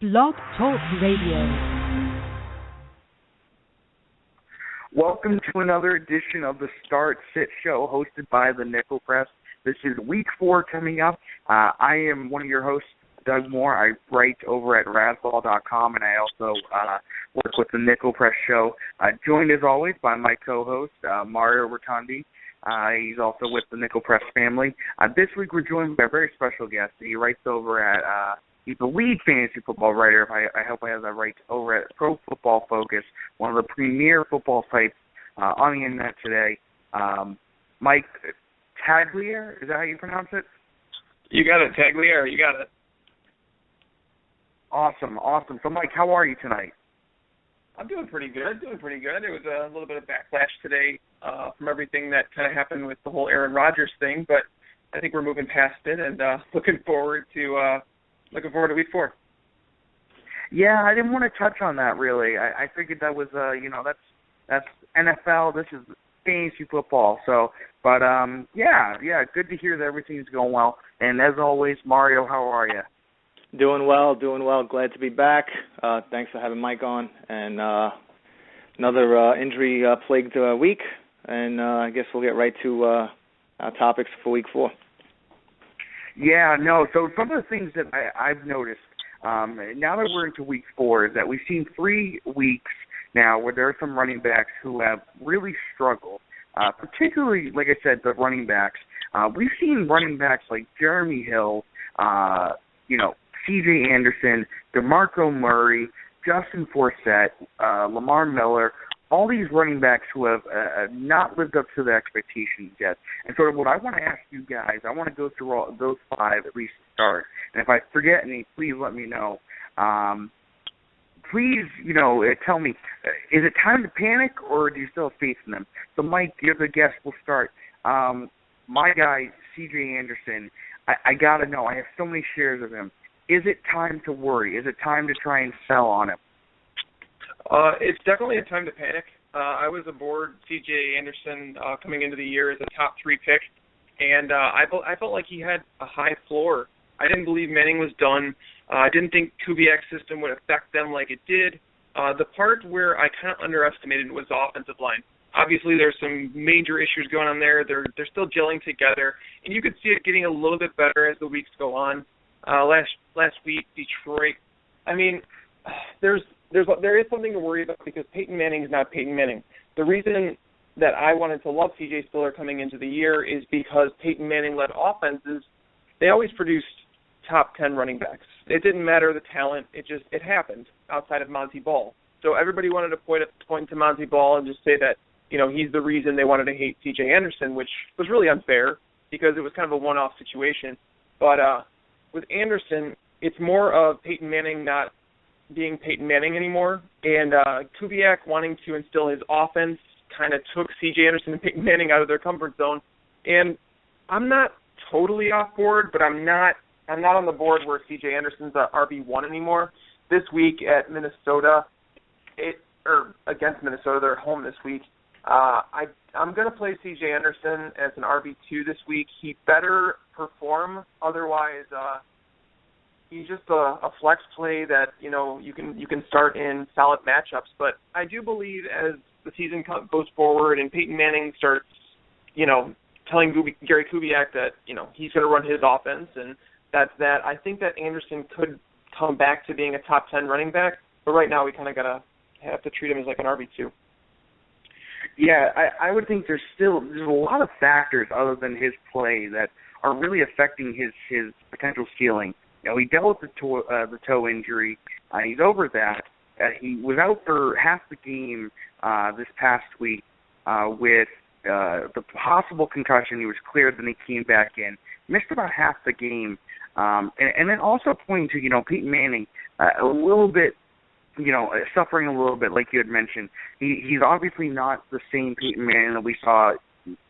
Blog Talk Radio. Welcome to another edition of the Start Sit Show hosted by the Nickel Press. This is week 4 coming up. I am one of your hosts, Doug Moore. I write over at Razzball.com, and I also work with the Nickel Press Show. Joined as always by my co-host, Mario Rotondi. He's also with the Nickel Press family. This week we're joined by a very special guest. He writes over at he's the lead fantasy football writer, I hope I have that right, over at Pro Football Focus, one of the premier football sites on the internet today. Mike Tagliere, is that how you pronounce it? You got it, Tagliere, you got it. Awesome. So, Mike, how are you tonight? I'm doing pretty good. It was a little bit of backlash today from everything that kind of happened with the whole Aaron Rodgers thing, but I think we're moving past it and looking forward to week 4. Yeah, I didn't want to touch on that really. I figured that was that's NFL. This is fantasy football. So, but yeah, good to hear that everything's going well. And as always, Mario, how are you? Doing well. Glad to be back. Thanks for having Mike on. And another injury-plagued week. And I guess we'll get right to our topics for week 4. Yeah, no. So some of the things that I've noticed now that we're into week 4 is that we've seen 3 weeks now where there are some running backs who have really struggled, particularly, like I said, the running backs. We've seen running backs like Jeremy Hill, C.J. Anderson, DeMarco Murray, Justin Forsett, Lamar Miller, all these running backs who have not lived up to the expectations yet. And sort of what I want to ask you guys, I want to go through all those 5 at least to start. And if I forget any, please let me know. Please, tell me, is it time to panic or do you still have faith in them? So, Mike, you're the guest. We'll start. My guy, C.J. Anderson, I got to know. I have so many shares of him. Is it time to worry? Is it time to try and sell on him? It's definitely a time to panic. I was aboard C.J. Anderson coming into the year as a top 3 pick, and I felt like he had a high floor. I didn't believe Manning was done. I didn't think Kubiak's system would affect them like it did. The part where I kind of underestimated was the offensive line. Obviously, there's some major issues going on there. They're still gelling together, and you could see it getting a little bit better as the weeks go on. Last week, Detroit. I mean, there is something to worry about because Peyton Manning is not Peyton Manning. The reason that I wanted to love C.J. Spiller coming into the year is because Peyton Manning-led offenses, they always produced top 10 running backs. It didn't matter the talent. It happened outside of Monty Ball. So everybody wanted to point to Monty Ball and just say that, he's the reason they wanted to hate C.J. Anderson, which was really unfair because it was kind of a one-off situation. But with Anderson, it's more of Peyton Manning not being Peyton Manning anymore, and Kubiak wanting to instill his offense kind of took C.J. Anderson and Peyton Manning out of their comfort zone. And I'm not totally off board, but I'm not on the board where C.J. Anderson's RB1 anymore. This week at Minnesota, against Minnesota, they're at home this week. I'm going to play C.J. Anderson as an RB2 this week. He better perform, otherwise he's just a flex play that you can start in solid matchups. But I do believe as the season goes forward and Peyton Manning starts, telling Gary Kubiak that he's going to run his offense, and that's that. I think that Anderson could come back to being a top 10 running back, but right now we kind of have to treat him as like an RB2. Yeah, I would think there's a lot of factors other than his play that are really affecting his potential ceiling. He dealt with the toe injury. He's over that. He was out for half the game this past week with the possible concussion. He was cleared, then he came back in. Missed about half the game. And then also pointing to, Peyton Manning a little bit, suffering a little bit, like you had mentioned. He's obviously not the same Peyton Manning that we saw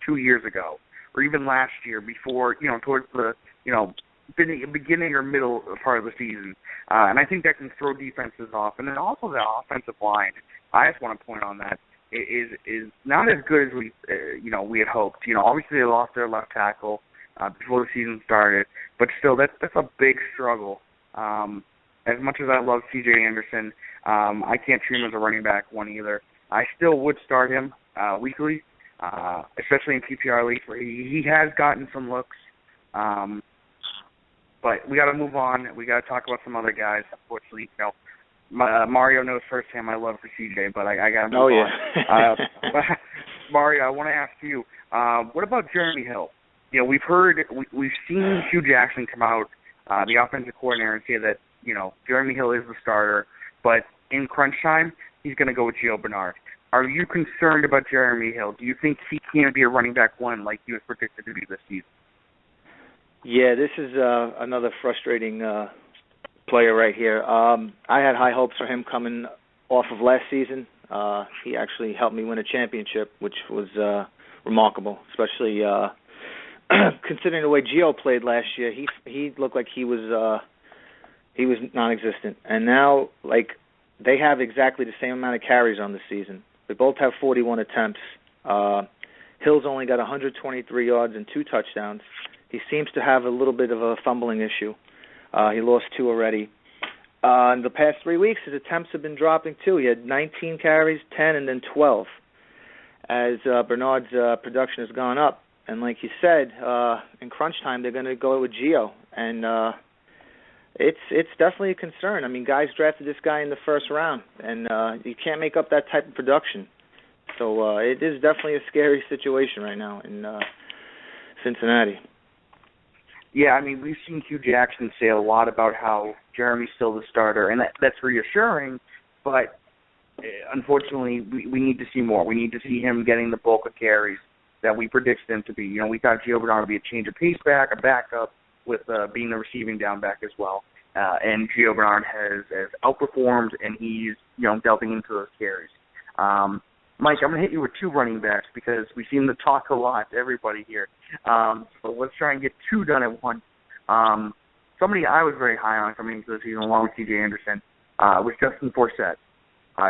2 years ago or even last year before, towards the, beginning or middle part of the season. And I think that can throw defenses off. And then also the offensive line, I just want to point on that, is not as good as we had hoped. Obviously they lost their left tackle before the season started, but still that's a big struggle. as much as I love C.J. Anderson, I can't treat him as a running back one either. I still would start him weekly, especially in PPR leagues where he has gotten some looks. But we got to move on. We got to talk about some other guys. Unfortunately, Mario knows firsthand my love for CJ, but I got to move on. Mario, I want to ask you, what about Jeremy Hill? We've seen Hugh Jackson come out, the offensive coordinator, and say that Jeremy Hill is the starter, but in crunch time, he's going to go with Gio Bernard. Are you concerned about Jeremy Hill? Do you think he can't be a running back one like he was predicted to be this season? Yeah, this is another frustrating player right here. I had high hopes for him coming off of last season. He actually helped me win a championship, which was remarkable, especially considering the way Gio played last year. He looked like he was non-existent. And now, they have exactly the same amount of carries on the season. They both have 41 attempts. Hill's only got 123 yards and 2 touchdowns. He seems to have a little bit of a fumbling issue. He lost 2 already. In the past 3 weeks, his attempts have been dropping too. He had 19 carries, 10, and then 12. As Bernard's production has gone up. And like you said, in crunch time, they're going to go with Gio. And it's definitely a concern. I mean, guys drafted this guy in the first round, and you can't make up that type of production. So it is definitely a scary situation right now in Cincinnati. Yeah, I mean, we've seen Hugh Jackson say a lot about how Jeremy's still the starter, and that's reassuring, but unfortunately, we need to see more. We need to see him getting the bulk of carries that we predicted him to be. We thought Gio Bernard would be a change of pace back, a backup, with being the receiving down back as well. And Gio Bernard has outperformed, and he's delving into those carries. Mike, I'm going to hit you with 2 running backs because we seem to talk a lot to everybody here. So let's try and get 2 done at once. Somebody I was very high on coming into the season along with C.J. Anderson was Justin Forsett.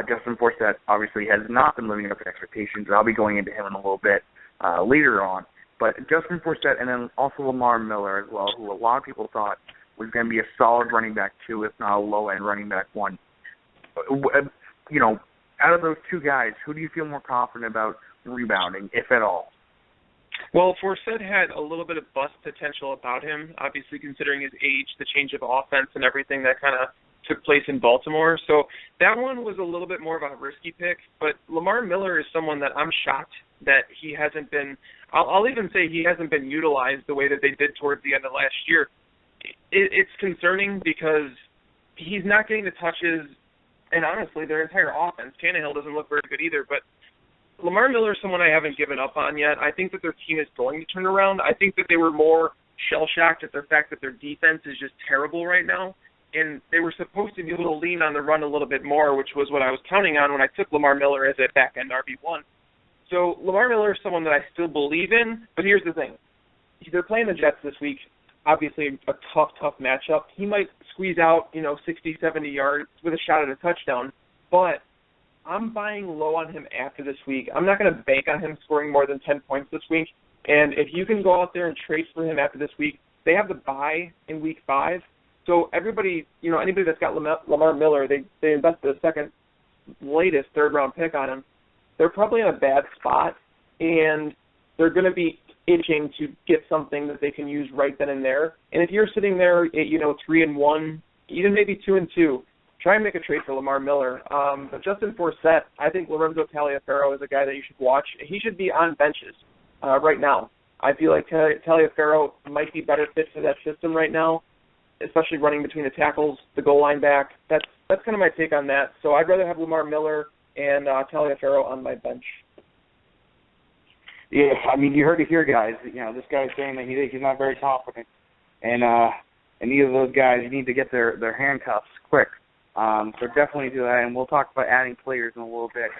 Justin Forsett obviously has not been living up to expectations. I'll be going into him in a little bit later on. But Justin Forsett and then also Lamar Miller as well, who a lot of people thought was going to be a solid running back 2, if not a low-end running back 1. Out of those 2 guys, who do you feel more confident about rebounding, if at all? Well, Forsett had a little bit of bust potential about him, obviously considering his age, the change of offense, and everything that kind of took place in Baltimore. So that one was a little bit more of a risky pick. But Lamar Miller is someone that I'm shocked that he hasn't been – I'll even say he hasn't been utilized the way that they did towards the end of last year. It's concerning because he's not getting the touches – and honestly, their entire offense. Tannehill doesn't look very good either, but Lamar Miller is someone I haven't given up on yet. I think that their team is going to turn around. I think that they were more shell-shocked at the fact that their defense is just terrible right now, and they were supposed to be able to lean on the run a little bit more, which was what I was counting on when I took Lamar Miller as a back-end RB1. So Lamar Miller is someone that I still believe in, but here's the thing. They're playing the Jets this week. Obviously a tough matchup. He might squeeze out, 60, 70 yards with a shot at a touchdown, but I'm buying low on him after this week. I'm not going to bank on him scoring more than 10 points this week, and if you can go out there and trade for him after this week, they have the bye in week 5, so everybody, anybody that's got Lamar Miller, they invested a second latest third-round pick on him. They're probably in a bad spot, and they're going to be itching to get something that they can use right then and there. And if you're sitting there at, 3-1, even maybe 2-2, try and make a trade for Lamar Miller. But Justin Forsett, I think Lorenzo Taliaferro is a guy that you should watch. He should be on benches right now. I feel like Taliaferro might be better fit for that system right now, especially running between the tackles, the goal line back. That's kind of my take on that. So I'd rather have Lamar Miller and Taliaferro on my bench. Yeah, I mean, you heard it here, guys. This guy's saying that he's not very confident, and either of those guys need to get their handcuffs quick. So definitely do that, and we'll talk about adding players in a little bit.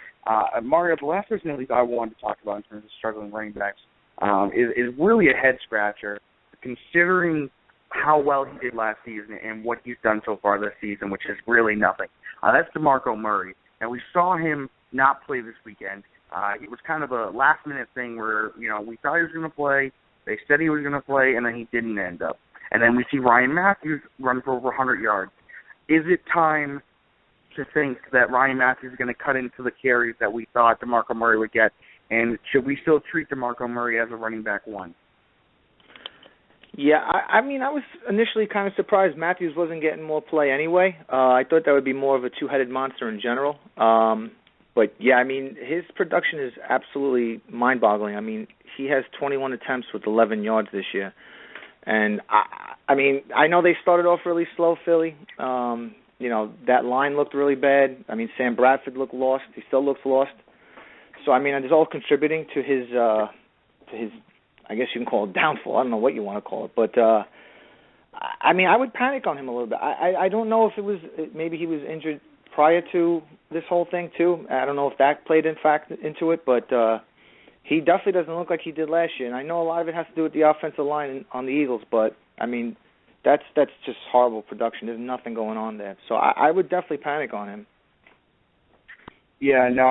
Mario, the last person at least I wanted to talk about in terms of struggling running backs is really a head scratcher, considering how well he did last season and what he's done so far this season, which is really nothing. That's DeMarco Murray, and we saw him not play this weekend. It was kind of a last-minute thing where, we thought he was going to play, they said he was going to play, and then he didn't end up. And then we see Ryan Matthews run for over 100 yards. is it time to think that Ryan Matthews is going to cut into the carries that we thought DeMarco Murray would get? And should we still treat DeMarco Murray as a running back one? Yeah, I mean, I was initially kind of surprised Matthews wasn't getting more play anyway. I thought that would be more of a two-headed monster in general. But, yeah, I mean, his production is absolutely mind-boggling. I mean, he has 21 attempts with 11 yards this year. And, I mean, I know they started off really slow, Philly. You know, that line looked really bad. I mean, Sam Bradford looked lost. He still looks lost. So, I mean, it's all contributing to his I guess you can call it downfall. I don't know what you want to call it. But, I mean, I would panic on him a little bit. I don't know if it was maybe he was injured prior to this whole thing, too. I don't know if that played, in fact, into it. But he definitely doesn't look like he did last year. And I know a lot of it has to do with the offensive line on the Eagles. But, I mean, that's just horrible production. There's nothing going on there. So I would definitely panic on him. Yeah, no,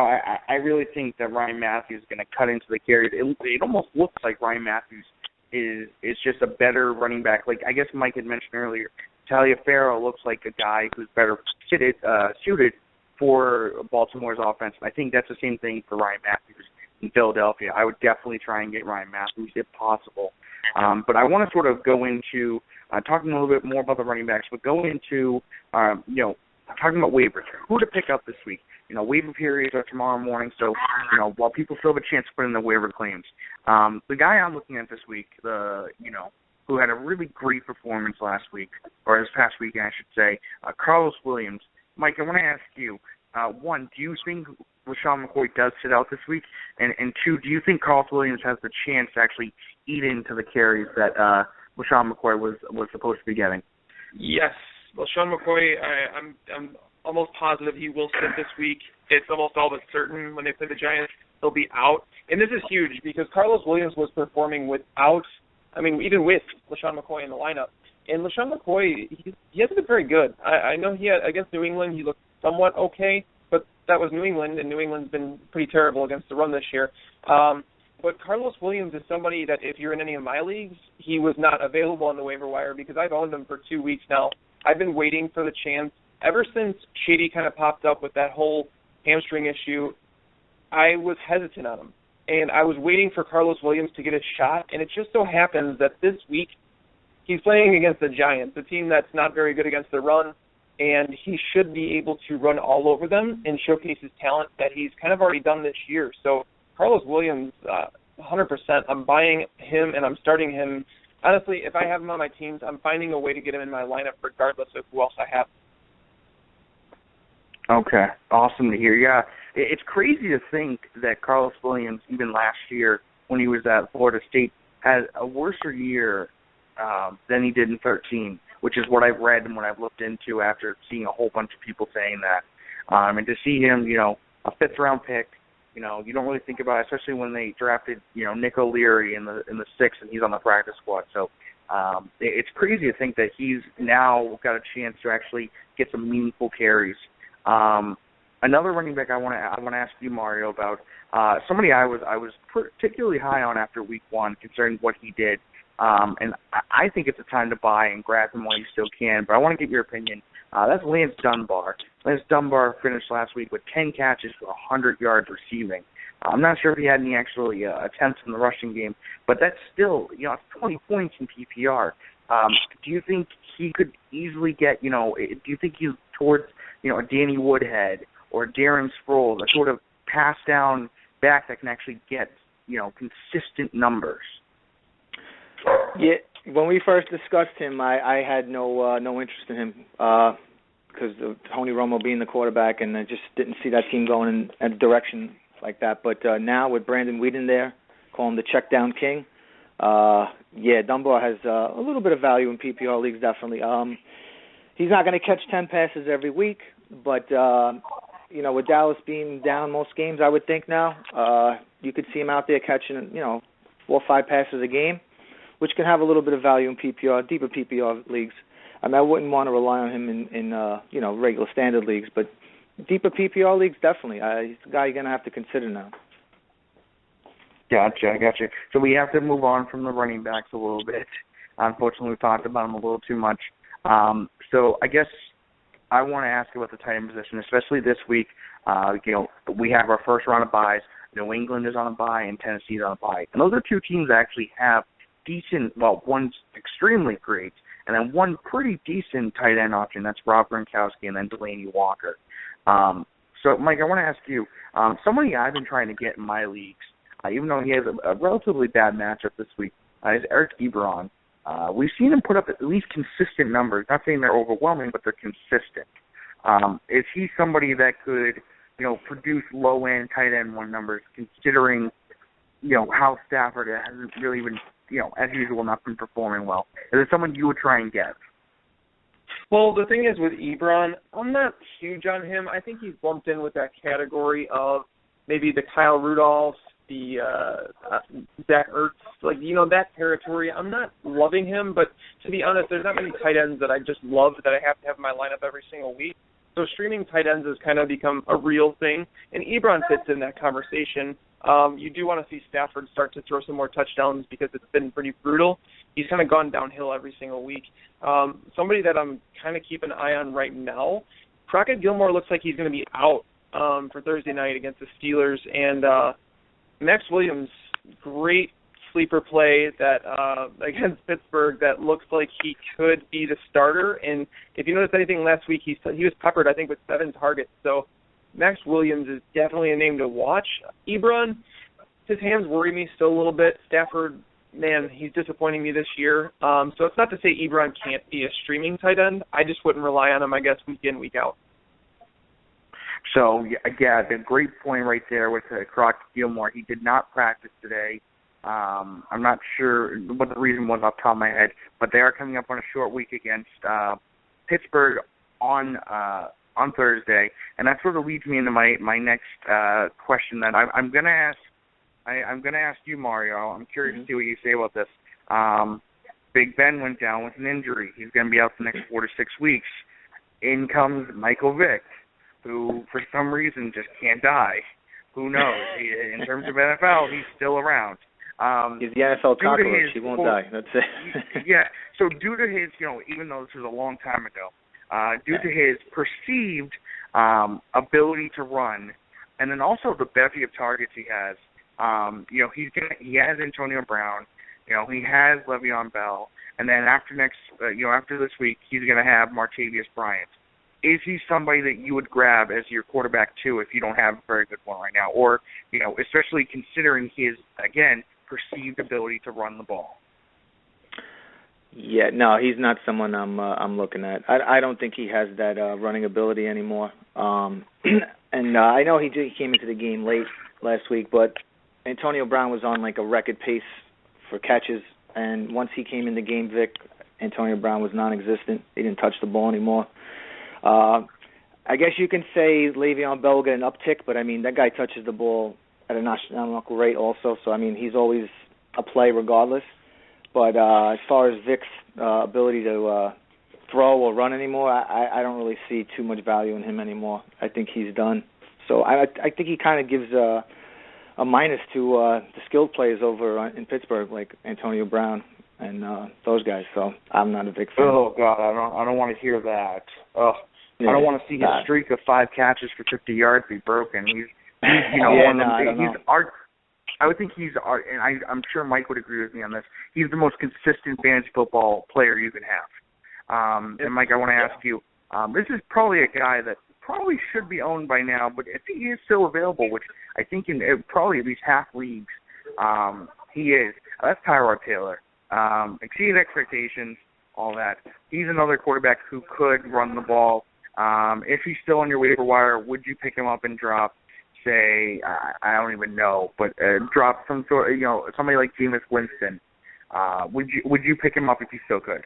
I really think that Ryan Matthews is going to cut into the carries. It almost looks like Ryan Matthews is just a better running back. Like I guess Mike had mentioned earlier, Taliaferro looks like a guy who's better suited for Baltimore's offense. I think that's the same thing for Ryan Matthews in Philadelphia. I would definitely try and get Ryan Matthews if possible. But I want to sort of go into talking a little bit more about the running backs, but go into talking about waivers. Who to pick up this week? Waiver periods are tomorrow morning, so, while people still have a chance to put in their waiver claims. The guy I'm looking at this week, who had a really great performance last week, or this past week, I should say, Carlos Williams. Mike, I want to ask you, one, do you think LaShawn McCoy does sit out this week? And two, do you think Carlos Williams has the chance to actually eat into the carries that LaShawn McCoy was supposed to be getting? Yes. LaShawn McCoy, I'm almost positive he will sit this week. It's almost all but certain when they play the Giants, he'll be out. And this is huge because Carlos Williams was performing even with LaShawn McCoy in the lineup. And LaShawn McCoy, he hasn't been very good. I know against New England, he looked somewhat okay, but that was New England, and New England's been pretty terrible against the run this year. But Carlos Williams is somebody that if you're in any of my leagues, he was not available on the waiver wire because I've owned him for 2 weeks now. I've been waiting for the chance. Ever since Shady kind of popped up with that whole hamstring issue, I was hesitant on him. And I was waiting for Carlos Williams to get a shot, and it just so happens that this week he's playing against the Giants, a team that's not very good against the run, and he should be able to run all over them and showcase his talent that he's kind of already done this year. So Carlos Williams, 100%, I'm buying him and I'm starting him. Honestly, if I have him on my teams, I'm finding a way to get him in my lineup regardless of who else I have. Okay, awesome to hear. Yeah, it's crazy to think that Carlos Williams, even last year when he was at Florida State, had a worse year than he did in 2013, which is what I've read and what I've looked into after seeing a whole bunch of people saying that. And to see him, a fifth-round pick, you don't really think about it, especially when they drafted, Nick O'Leary in the sixth, and he's on the practice squad. So it's crazy to think that he's now got a chance to actually get some meaningful carries. Another running back I want to ask you, Mario, about somebody I was particularly high on after week one, concerning what he did, and I think it's a time to buy and grab him while you still can. But I want to get your opinion. That's Lance Dunbar. Lance Dunbar finished last week with 10 catches for 100 yards receiving. I'm not sure if he had any actually attempts in the rushing game, but that's still, it's 20 points in PPR. Do you think he could easily get, do you think he's towards, a Danny Woodhead or Darren Sproles, a sort of pass down back that can actually get, consistent numbers? Yeah, when we first discussed him, I had no interest in him because of Tony Romo being the quarterback, and I just didn't see that team going in a direction like that. But now with Brandon Whedon there, call him the check down king, Dunbar has a little bit of value in PPR leagues, definitely. He's not going to catch 10 passes every week, but, with Dallas being down most games, I would think now, you could see him out there catching, 4 or 5 passes a game, which can have a little bit of value in PPR, deeper PPR leagues. I mean, I wouldn't want to rely on him in regular standard leagues, but deeper PPR leagues, definitely. He's a guy you're going to have to consider now. Gotcha. So we have to move on from the running backs a little bit. Unfortunately, we talked about them a little too much. So I guess I want to ask about the tight end position, especially this week. We have our first round of byes. New England is on a bye and Tennessee is on a bye. And those are two teams that actually have decent, well, one's extremely great, and then one pretty decent tight end option. That's Rob Gronkowski and then Delaney Walker. So, Mike, I want to ask you, somebody I've been trying to get in my leagues, even though he has a relatively bad matchup this week, is Eric Ebron. We've seen him put up at least consistent numbers. Not saying they're overwhelming, but they're consistent. Is he somebody that could, produce low-end tight end one numbers, considering, how Stafford hasn't really been, as usual, not been performing well? Is it someone you would try and get? Well, the thing is with Ebron, I'm not huge on him. I think he's lumped in with that category of maybe the Kyle Rudolphs, the Zach Ertz, that territory. I'm not loving him, but to be honest, there's not many tight ends that I just love that I have to have in my lineup every single week. So streaming tight ends has kind of become a real thing, and Ebron fits in that conversation. You do want to see Stafford start to throw some more touchdowns because it's been pretty brutal. He's kind of gone downhill every single week. Somebody that I'm kind of keeping an eye on right now, Crockett Gilmore looks like he's going to be out for Thursday night against the Steelers, and Max Williams, great sleeper play that against Pittsburgh that looks like he could be the starter. And if you noticed anything last week, he was peppered, I think, with 7 targets. So Max Williams is definitely a name to watch. Ebron, his hands worry me still a little bit. Stafford, man, he's disappointing me this year. So it's not to say Ebron can't be a streaming tight end. I just wouldn't rely on him, I guess, week in, week out. So, yeah, the great point right there with Crockett Gilmore. He did not practice today. I'm not sure what the reason was off the top of my head, but they are coming up on a short week against Pittsburgh on Thursday, and that sort of leads me into my next question that I'm going to ask. I'm going to ask you, Mario. I'm curious to see what you say about this. Big Ben went down with an injury. He's going to be out the next 4 to 6 weeks. In comes Michael Vick, who for some reason just can't die. Who knows? In terms of NFL, he's still around. He's the NFL cockroach. He won't die. That's it. Yeah. So due to his, even though this was a long time ago, due to his perceived ability to run, and then also the bevy of targets he has, he has Antonio Brown, he has Le'Veon Bell, and then after this week, he's going to have Martavius Bryant. Is he somebody that you would grab as your quarterback too if you don't have a very good one right now, or especially considering his perceived ability to run the ball? Yeah, no, he's not someone I'm looking at. I don't think he has that running ability anymore. And I know he came into the game late last week, but Antonio Brown was on like a record pace for catches, and once he came in the game, Antonio Brown was non-existent. He didn't touch the ball anymore. I guess you can say Le'Veon Bell will get an uptick, but I mean that guy touches the ball at an astronomical rate also. So I mean he's always a play regardless. But as far as Vic's ability to throw or run anymore, I don't really see too much value in him anymore. I think he's done. So I think he kind of gives a minus to the skilled players over in Pittsburgh, like Antonio Brown and those guys. So I'm not a big fan. Oh God, I don't want to hear that. Yeah, I don't want to see his streak of 5 catches for 50 yards be broken. He's one of them. I would think and I'm sure Mike would agree with me on this. He's the most consistent fantasy football player you can have. And Mike, I want to ask you, this is probably a guy that probably should be owned by now, but if he is still available, which I think in probably at least half leagues, he is. That's Tyrod Taylor. Exceeded expectations, all that. He's another quarterback who could run the ball. If he's still on your waiver wire, would you pick him up and drop, say, I don't even know, but drop some sort, somebody like Jameis Winston? Would you pick him up if he still could?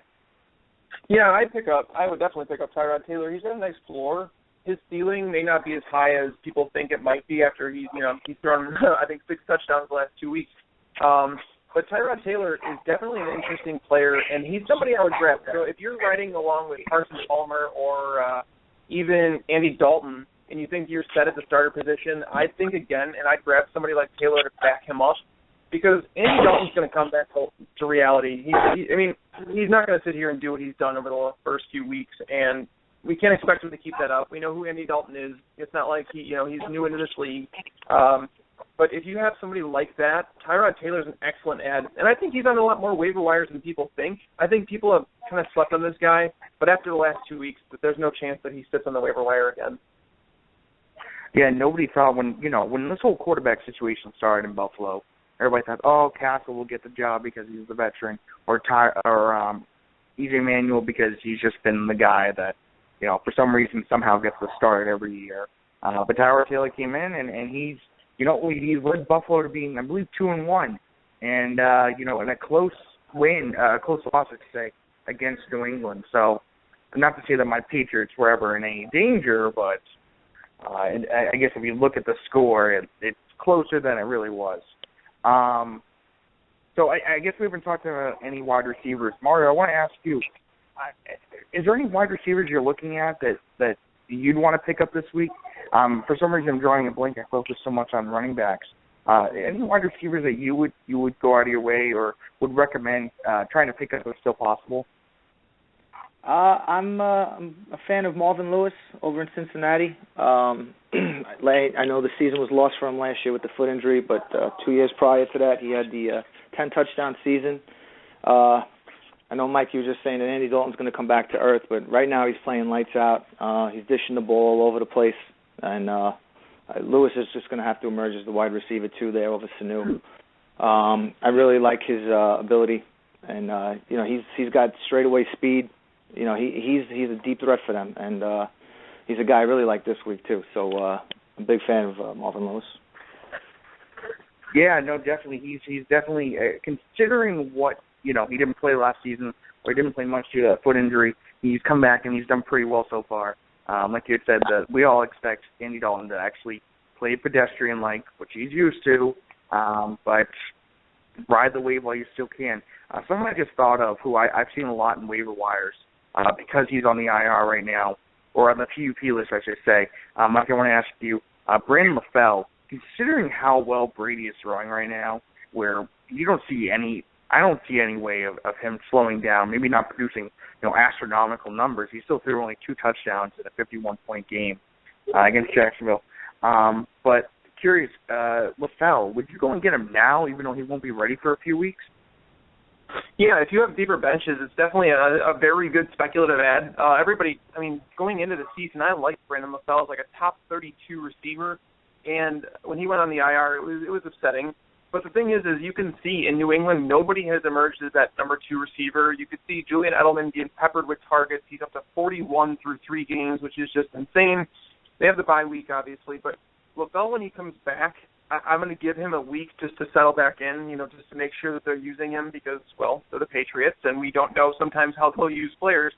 Yeah, I would definitely pick up Tyrod Taylor. He's got a nice floor. His ceiling may not be as high as people think it might be after he's thrown, I think, 6 touchdowns the last 2 weeks. But Tyrod Taylor is definitely an interesting player, and he's somebody I would grab. So if you're riding along with Carson Palmer or even Andy Dalton, and you think you're set at the starter position, I'd think again, and I'd grab somebody like Taylor to back him up, because Andy Dalton's going to come back to reality. He's not going to sit here and do what he's done over the first few weeks and we can't expect him to keep that up. We know who Andy Dalton is. It's not like he's new into this league. But if you have somebody like that, Tyrod Taylor's an excellent ad. And I think he's on a lot more waiver wires than people think. I think people have kind of slept on this guy, but after the last 2 weeks, there's no chance that he sits on the waiver wire again. Yeah, nobody thought when this whole quarterback situation started in Buffalo, everybody thought, oh, Castle will get the job because he's the veteran, or EJ Manuel because he's just been the guy that, for some reason somehow gets the start every year. But Tyrod Taylor came in, and he's led Buffalo to being, I believe, 2-1, and in a close win, close loss, I should say, against New England. So, not to say that my Patriots were ever in any danger, but I guess if you look at the score, it's closer than it really was. So I guess we haven't talked to any wide receivers. Mario, I want to ask you, is there any wide receivers you're looking at that you'd want to pick up this week? For some reason, I'm drawing a blank. I focus so much on running backs. Any wide receivers that you would go out of your way or would recommend trying to pick up if still possible? I'm a fan of Marvin Lewis over in Cincinnati. I know the season was lost for him last year with the foot injury, but 2 years prior to that, he had the 10-touchdown season. I know, Mike, you were just saying that Andy Dalton's going to come back to earth, but right now he's playing lights out. He's dishing the ball all over the place, and Lewis is just going to have to emerge as the wide receiver, too, there over Sanu. I really like his ability, and, he's got straightaway speed. He's a deep threat for them, and he's a guy I really like this week, too. So I'm a big fan of Marvin Lewis. Yeah, no, definitely. He's definitely, considering what, he didn't play last season, or he didn't play much due to a foot injury, he's come back and he's done pretty well so far. Like you had said, that we all expect Andy Dalton to actually play pedestrian-like, which he's used to, but ride the wave while you still can. Someone I just thought of who I've seen a lot in waiver wires, because he's on the IR right now, or on the PUP list, I should say. Mike, I want to ask you, Brandon LaFell, considering how well Brady is throwing right now, where I don't see any way of him slowing down, maybe not producing, astronomical numbers. He still threw only 2 touchdowns in a 51-point game against Jacksonville. But curious, LaFell, would you go and get him now, even though he won't be ready for a few weeks? Yeah, if you have deeper benches, it's definitely a very good speculative ad. Going into the season, I liked Brandon LaFell as like a top 32 receiver, and when he went on the IR, it was upsetting. But the thing is you can see in New England, nobody has emerged as that number 2 receiver. You could see Julian Edelman being peppered with targets. He's up to 41 through 3 games, which is just insane. They have the bye week, obviously, but LaFell, when he comes back, I'm going to give him a week just to settle back in, just to make sure that they're using him because, well, they're the Patriots, and we don't know sometimes how they'll use players.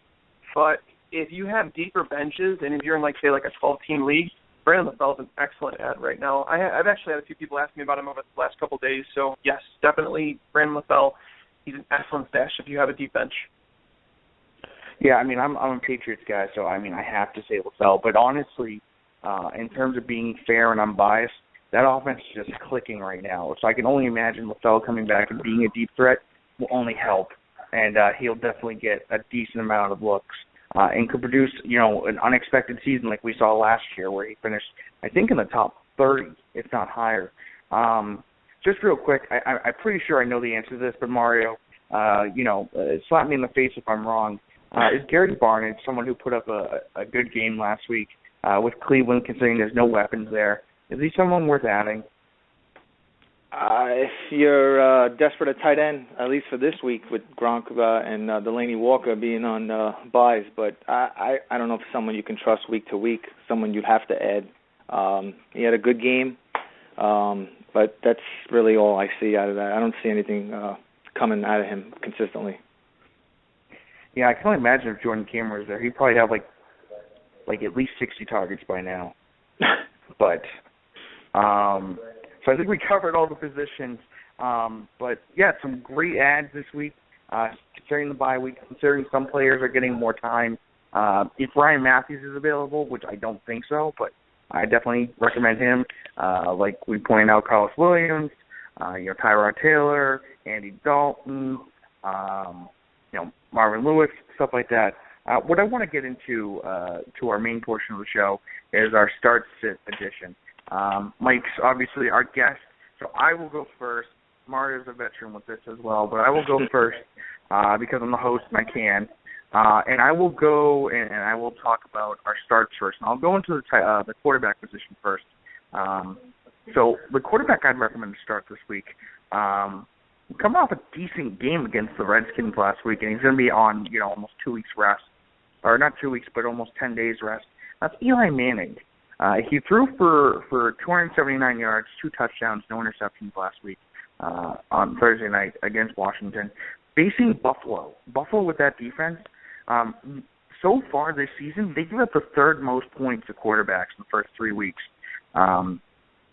But if you have deeper benches, and if you're in, a 12-team league, Brandon LaFell is an excellent ad right now. I've actually had a few people ask me about him over the last couple of days, so yes, definitely Brandon LaFell. He's an excellent stash if you have a deep bench. Yeah, I'm a Patriots guy, so I have to say LaFell. But honestly, in terms of being fair and unbiased, that offense is just clicking right now. So I can only imagine LaFell coming back and being a deep threat will only help, and he'll definitely get a decent amount of looks. And could produce, an unexpected season like we saw last year where he finished, I think, in the top 30, if not higher. Just real quick, I'm pretty sure I know the answer to this, but Mario, slap me in the face if I'm wrong. Is Gary Barnidge someone who put up a good game last week with Cleveland, considering there's no weapons there? Is he someone worth adding? If you're desperate at tight end, at least for this week with Gronk and Delaney Walker being on buys, but I don't know if someone you can trust week to week, someone you'd have to add. He had a good game, but that's really all I see out of that. I don't see anything coming out of him consistently. Yeah, I can only imagine if Jordan Cameron was there, he'd probably have like at least 60 targets by now. But so I think we covered all the positions. But, yeah, some great ads this week, considering the bye week, considering some players are getting more time. If Ryan Matthews is available, which I don't think so, but I definitely recommend him. Like we pointed out, Carlos Williams, Tyrod Taylor, Andy Dalton, Marvin Lewis, stuff like that. What I want to get into to our main portion of the show is our start-sit edition. Mike's obviously our guest, so I will go first. Mario's a veteran with this as well, but I will go first because I'm the host and I can. And I will go and I will talk about our starts first. And I'll go into the quarterback position first. So the quarterback I'd recommend to start this week, coming off a decent game against the Redskins last week, and he's going to be on almost 2 weeks rest, or not 2 weeks, but almost 10 days rest. That's Eli Manning. He threw for 279 yards, 2 touchdowns, no interceptions last week on Thursday night against Washington. Facing Buffalo with that defense, so far this season, they give up the third most points to quarterbacks in the first 3 weeks.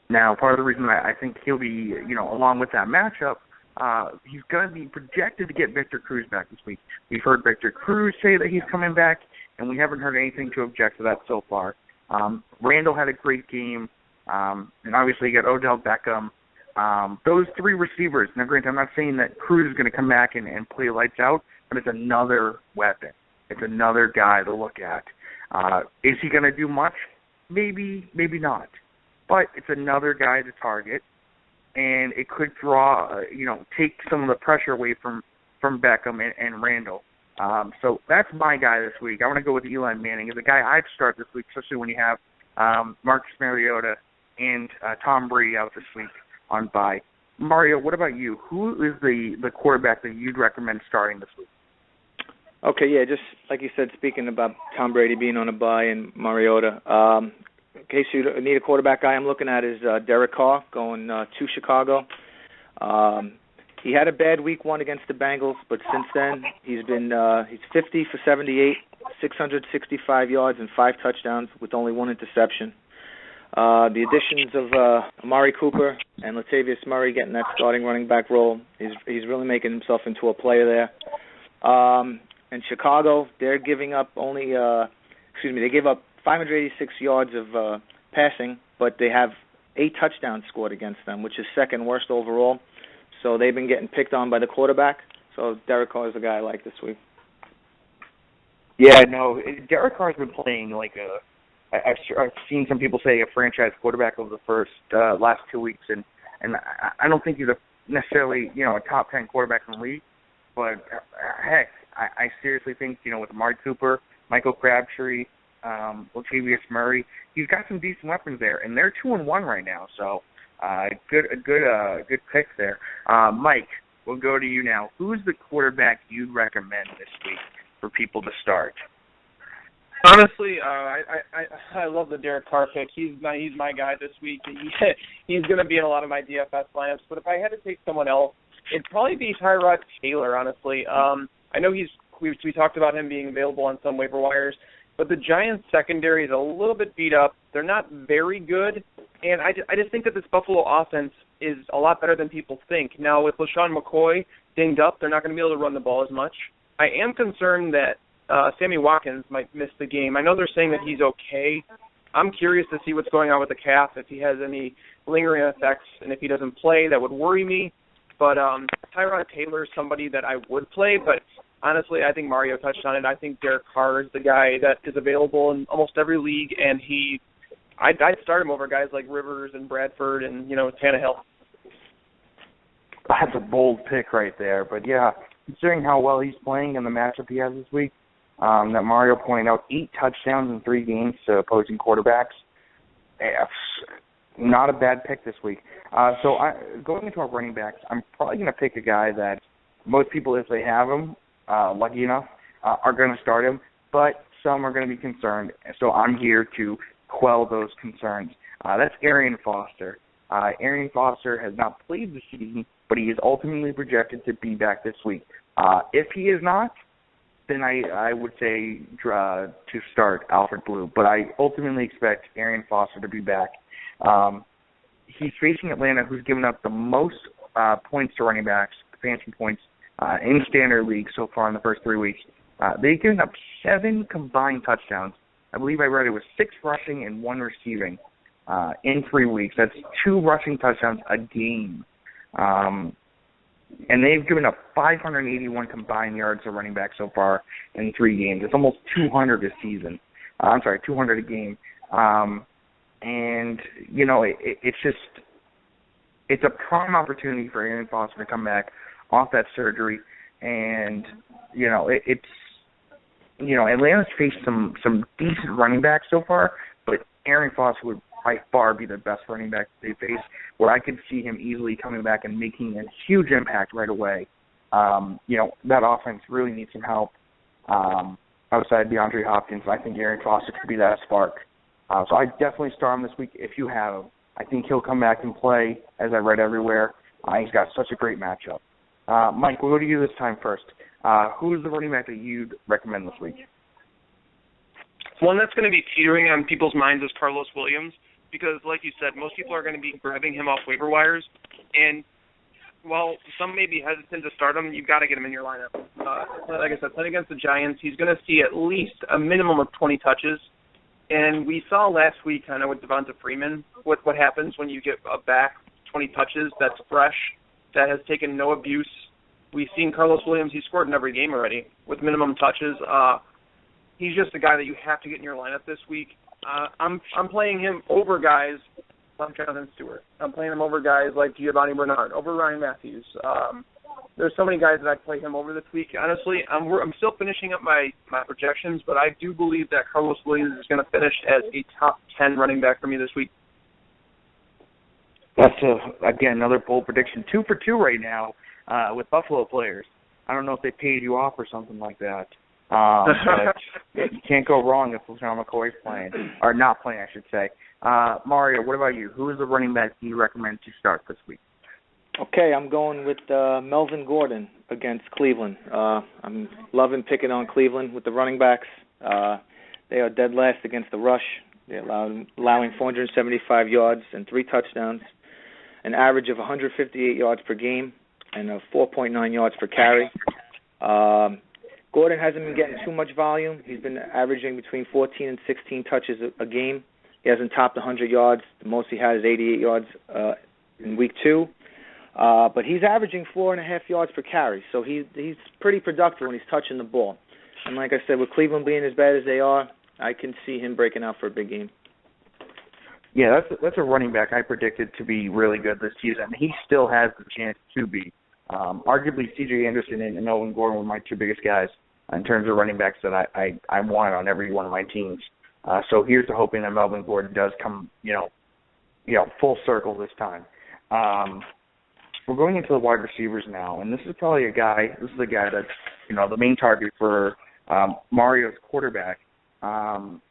Now, part of the reason I think he'll be, along with that matchup, he's going to be projected to get Victor Cruz back this week. We've heard Victor Cruz say that he's coming back, and we haven't heard anything to object to that so far. Randall had a great game, and obviously you got Odell Beckham. Those 3 receivers, now granted, I'm not saying that Cruz is going to come back and play lights out, but it's another weapon. It's another guy to look at. Is he going to do much? Maybe, maybe not. But it's another guy to target, and it could draw, take some of the pressure away from Beckham and Randall. So that's my guy this week. I want to go with Eli Manning. He's a guy I'd start this week, especially when you have Marcus Mariota and Tom Brady out this week on bye. Mario, what about you? Who is the quarterback that you'd recommend starting this week? Okay, yeah, just like you said, speaking about Tom Brady being on a bye and Mariota, in case you need a quarterback guy I'm looking at is Derek Carr going to Chicago. He had a bad week 1 against the Bengals, but since then he's 50 for 78, 665 yards and 5 touchdowns with only 1 interception. The additions of Amari Cooper and Latavius Murray getting that starting running back role, he's really making himself into a player there. And Chicago, they're giving up they gave up 586 yards of passing, but they have 8 touchdowns scored against them, which is second worst overall. So they've been getting picked on by the quarterback. So Derek Carr is the guy I like this week. Yeah, no, Derek Carr's been playing like I've seen some people say a franchise quarterback over the first last 2 weeks, and I don't think he's necessarily a top 10 quarterback in the league, but heck, I seriously think with Amari Cooper, Michael Crabtree, Latavius Murray, he's got some decent weapons there, and they're 2-1 right now, so good pick there. Mike, we'll go to you now. Who's the quarterback you'd recommend this week for people to start? Honestly, I love the Derek Carr pick. He's my guy this week. He's going to be in a lot of my DFS lineups. But if I had to take someone else, it'd probably be Tyrod Taylor. Honestly, I know we talked about him being available on some waiver wires, but the Giants secondary is a little bit beat up. They're not very good, and I just think that this Buffalo offense is a lot better than people think. Now with LaShawn McCoy dinged up, they're not going to be able to run the ball as much. I am concerned that Sammy Watkins might miss the game. I know they're saying that he's okay. I'm curious to see what's going on with the calf, if he has any lingering effects, and if he doesn't play, that would worry me. But Tyrod Taylor is somebody that I would play, but honestly, I think Mario touched on it. I think Derek Carr is the guy that is available in almost every league, and I'd start him over guys like Rivers and Bradford and, Tannehill. That's a bold pick right there, but yeah, considering how well he's playing and the matchup he has this week, that Mario pointed out, 8 touchdowns in 3 games to opposing quarterbacks. Not a bad pick this week. So going into our running backs, I'm probably going to pick a guy that most people, if they have him, lucky enough, are going to start him, but some are going to be concerned. So I'm here to quell those concerns. That's Arian Foster. Arian Foster has not played this season, but he is ultimately projected to be back this week. If he is not, then I would say to start Alfred Blue. But I ultimately expect Arian Foster to be back. He's facing Atlanta, who's given up the most points to running backs, fantasy points, in standard league so far in the first 3 weeks. They've given up 7 combined touchdowns. I believe I read it was 6 rushing and 1 receiving in 3 weeks. That's 2 rushing touchdowns a game. And they've given up 581 combined yards to running back so far in 3 games. It's almost 200 a season. 200 a game. And, you know, it's a prime opportunity for Arian Foster to come back off that surgery. And, you know, Atlanta's faced some decent running backs so far, but Arian Foster would by far be the best running back they face, where I could see him easily coming back and making a huge impact right away. You know, that offense really needs some help outside DeAndre Hopkins. I think Arian Foster could be that spark. So I definitely start him this week if you have him. I think he'll come back and play, as I read everywhere. He's got such a great matchup. Mike, we'll go to you this time first. Who's the running back that you'd recommend this week? One that's going to be teetering on people's minds is Carlos Williams, because, like you said, most people are going to be grabbing him off waiver wires. And while some may be hesitant to start him, you've got to get him in your lineup. Like I said, playing against the Giants, he's going to see at least a minimum of 20 touches. And we saw last week kind of with Devonta Freeman what happens when you get a back 20 touches that's fresh, that has taken no abuse. We've seen Carlos Williams, he's scored in every game already with minimum touches. He's just a guy that you have to get in your lineup this week. I'm playing him over guys like Jonathan Stewart. I'm playing him over guys like Giovanni Bernard, over Ryan Matthews. There's so many guys that I play him over this week. Honestly, I'm still finishing up my projections, but I do believe that Carlos Williams is going to finish as a top 10 running back for me this week. That's, again, another bold prediction. 2 for 2 right now with Buffalo players. I don't know if they paid you off or something like that. But you can't go wrong if LeSean McCoy's playing, or not playing, I should say. Mario, what about you? Who is the running back you recommend to start this week? Okay, I'm going with Melvin Gordon against Cleveland. I'm loving picking on Cleveland with the running backs. They are dead last against the rush. They're allowing 475 yards and 3 touchdowns, an average of 158 yards per game, and 4.9 yards per carry. Gordon hasn't been getting too much volume. He's been averaging between 14 and 16 touches a game. He hasn't topped 100 yards. The most he had is 88 yards in week 2. But he's averaging 4.5 yards per carry, so he's pretty productive when he's touching the ball. And like I said, with Cleveland being as bad as they are, I can see him breaking out for a big game. Yeah, that's a running back I predicted to be really good this season. He still has the chance to be. Arguably, C.J. Anderson and Melvin Gordon were my 2 biggest guys in terms of running backs that I want on every one of my teams. So here's to hoping that Melvin Gordon does come, full circle this time. We're going into the wide receivers now, and this is probably a guy that's, the main target for Mario's quarterback, and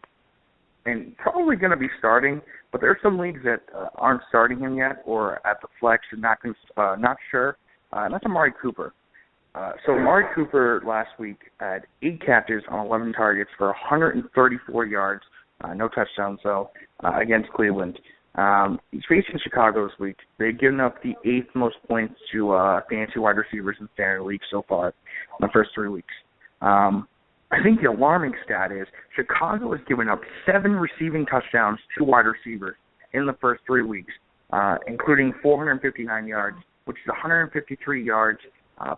probably going to be starting, but there are some leagues that aren't starting him yet, or at the flex and not sure, and that's Amari Cooper. So Amari Cooper last week had 8 catches on 11 targets for 134 yards, no touchdowns though, against Cleveland. He's facing Chicago this week. They've given up the 8th most points to fantasy wide receivers in standard league so far in the first 3 weeks. I think the alarming stat is Chicago has given up 7 receiving touchdowns to wide receivers in the first 3 weeks, including 459 yards, which is 153 yards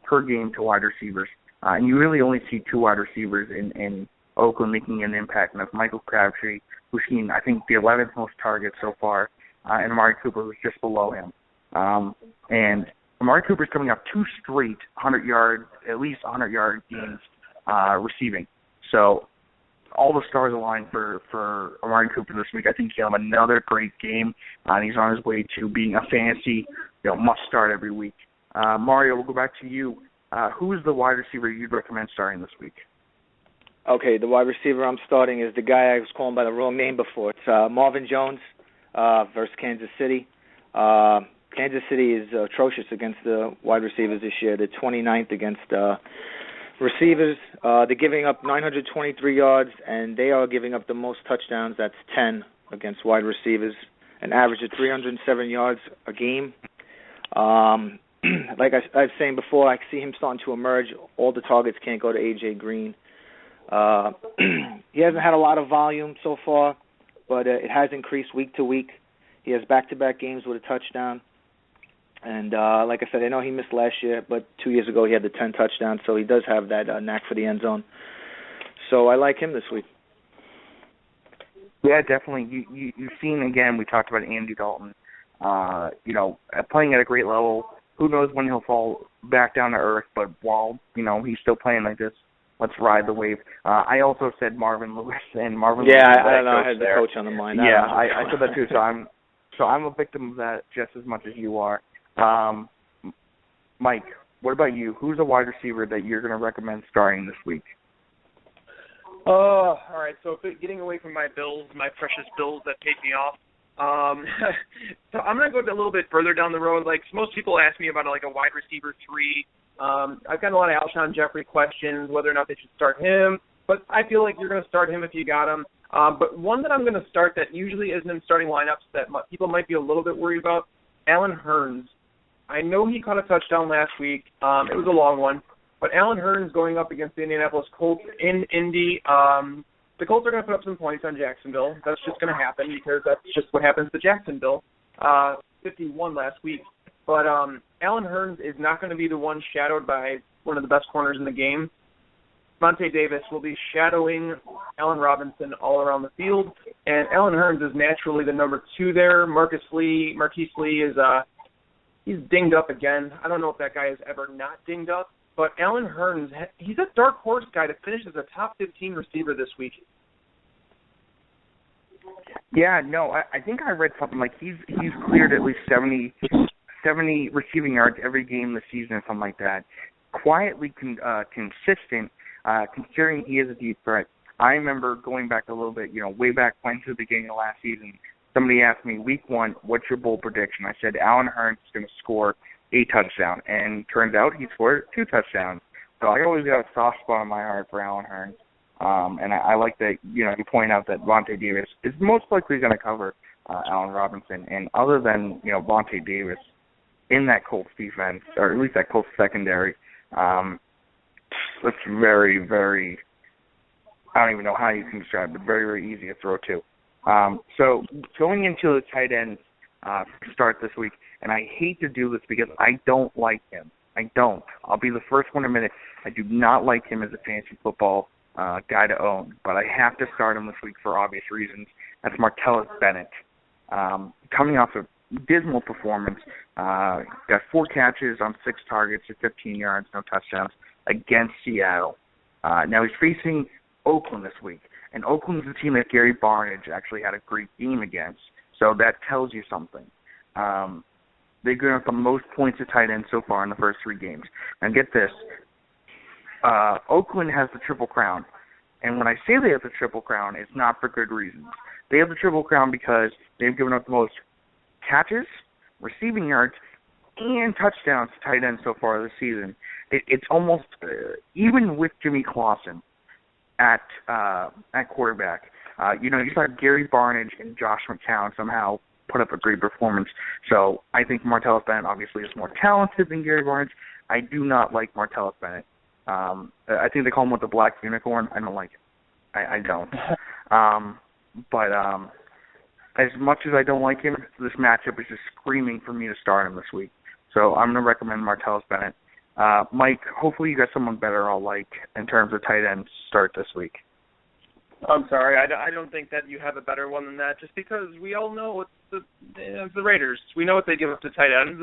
per game to wide receivers. And you really only see 2 wide receivers in Oakland making an impact, and that's Michael Crabtree, who's seen, I think, the 11th most targets so far, and Amari Cooper, who's just below him. And Amari Cooper's coming up 2 straight 100-yard, at least 100-yard games receiving. So all the stars align for Amari Cooper this week. I think he'll have another great game, and he's on his way to being a fantasy must-start every week. Mario, we'll go back to you. Who's the wide receiver you'd recommend starting this week? Okay, the wide receiver I'm starting is the guy I was calling by the wrong name before. It's Marvin Jones versus Kansas City. Kansas City is atrocious against the wide receivers this year. They're 29th against receivers. They're giving up 923 yards, and they are giving up the most touchdowns. That's 10 against wide receivers, an average of 307 yards a game. Like I was saying before, I see him starting to emerge. All the targets can't go to A.J. Green. He hasn't had a lot of volume so far, but it has increased week to week. He has back-to-back games with a touchdown. And like I said, I know he missed last year, but 2 years ago he had the 10 touchdowns, so he does have that knack for the end zone. So I like him this week. Yeah, definitely. You've seen, again, we talked about Andy Dalton, playing at a great level. Who knows when he'll fall back down to earth, but while, he's still playing like this, let's ride the wave. I also said Marvin Lewis, and Marvin Lewis. Yeah, I don't know. I had the coach on the mind. I said that too, so I'm a victim of that just as much as you are. Mike, what about you? Who's a wide receiver that you're going to recommend starting this week? All right. So getting away from my Bills, my precious Bills that paid me off. So I'm going to go a little bit further down the road. Like most people ask me about a wide receiver 3. I've gotten a lot of Alshon Jeffrey questions, whether or not they should start him. But I feel like you're going to start him if you got him. But one that I'm going to start that usually isn't in starting lineups that people might be a little bit worried about, Allen Hurns. I know he caught a touchdown last week. It was a long one. But Allen Hurns going up against the Indianapolis Colts in Indy, the Colts are going to put up some points on Jacksonville. That's just going to happen because that's just what happens to Jacksonville. 51 last week. But Allen Hurns is not going to be the one shadowed by one of the best corners in the game. Vontae Davis will be shadowing Allen Robinson all around the field. And Allen Hurns is naturally the number 2 there. Marquise Lee is he's dinged up again. I don't know if that guy is ever not dinged up. But Allen Hurns, he's a dark horse guy to finish as a top 15 receiver this week. Yeah, no, I think I read something like he's cleared at least 70 receiving yards every game this season or something like that. Quietly consistent, considering he is a deep threat. I remember going back a little bit, way back when to the beginning of last season, somebody asked me, week 1, what's your bold prediction? I said, Allen Hurns is going to score a touchdown, and turns out he scored 2 touchdowns. So I always got a soft spot in my heart for Allen Hurns. And I like that, you point out that Vontae Davis is most likely going to cover Allen Robinson. And other than, Vontae Davis in that Colts defense, or at least that Colts secondary, it's very, very, I don't even know how you can describe it, very, very easy to throw to. So going into the tight ends start this week, and I hate to do this because I don't like him. I don't. I'll be the first one to admit it. I do not like him as a fantasy football guy to own, but I have to start him this week for obvious reasons. That's Martellus Bennett. Coming off a dismal performance, got 4 catches on 6 targets at 15 yards, no touchdowns, against Seattle. Now he's facing Oakland this week, and Oakland's the team that Gary Barnidge actually had a great game against, so that tells you something. They've given up the most points to tight end so far in the first 3 games. And get this, Oakland has the Triple Crown. And when I say they have the Triple Crown, it's not for good reasons. They have the Triple Crown because they've given up the most catches, receiving yards, and touchdowns to tight ends so far this season. It's almost, even with Jimmy Clausen at quarterback, you saw Gary Barnidge and Josh McCown somehow put up a great performance. So I think Martellus Bennett obviously is more talented than Gary Barnidge. I do not like Martellus Bennett. I think they call him the Black Unicorn. I don't like it. I don't. But as much as I don't like him, this matchup is just screaming for me to start him this week. So I'm going to recommend Martellus Bennett. Mike, hopefully you got someone better I'll like in terms of tight ends start this week. I'm sorry, I don't think that you have a better one than that, just because we all know it's the Raiders. We know what they give up to tight ends.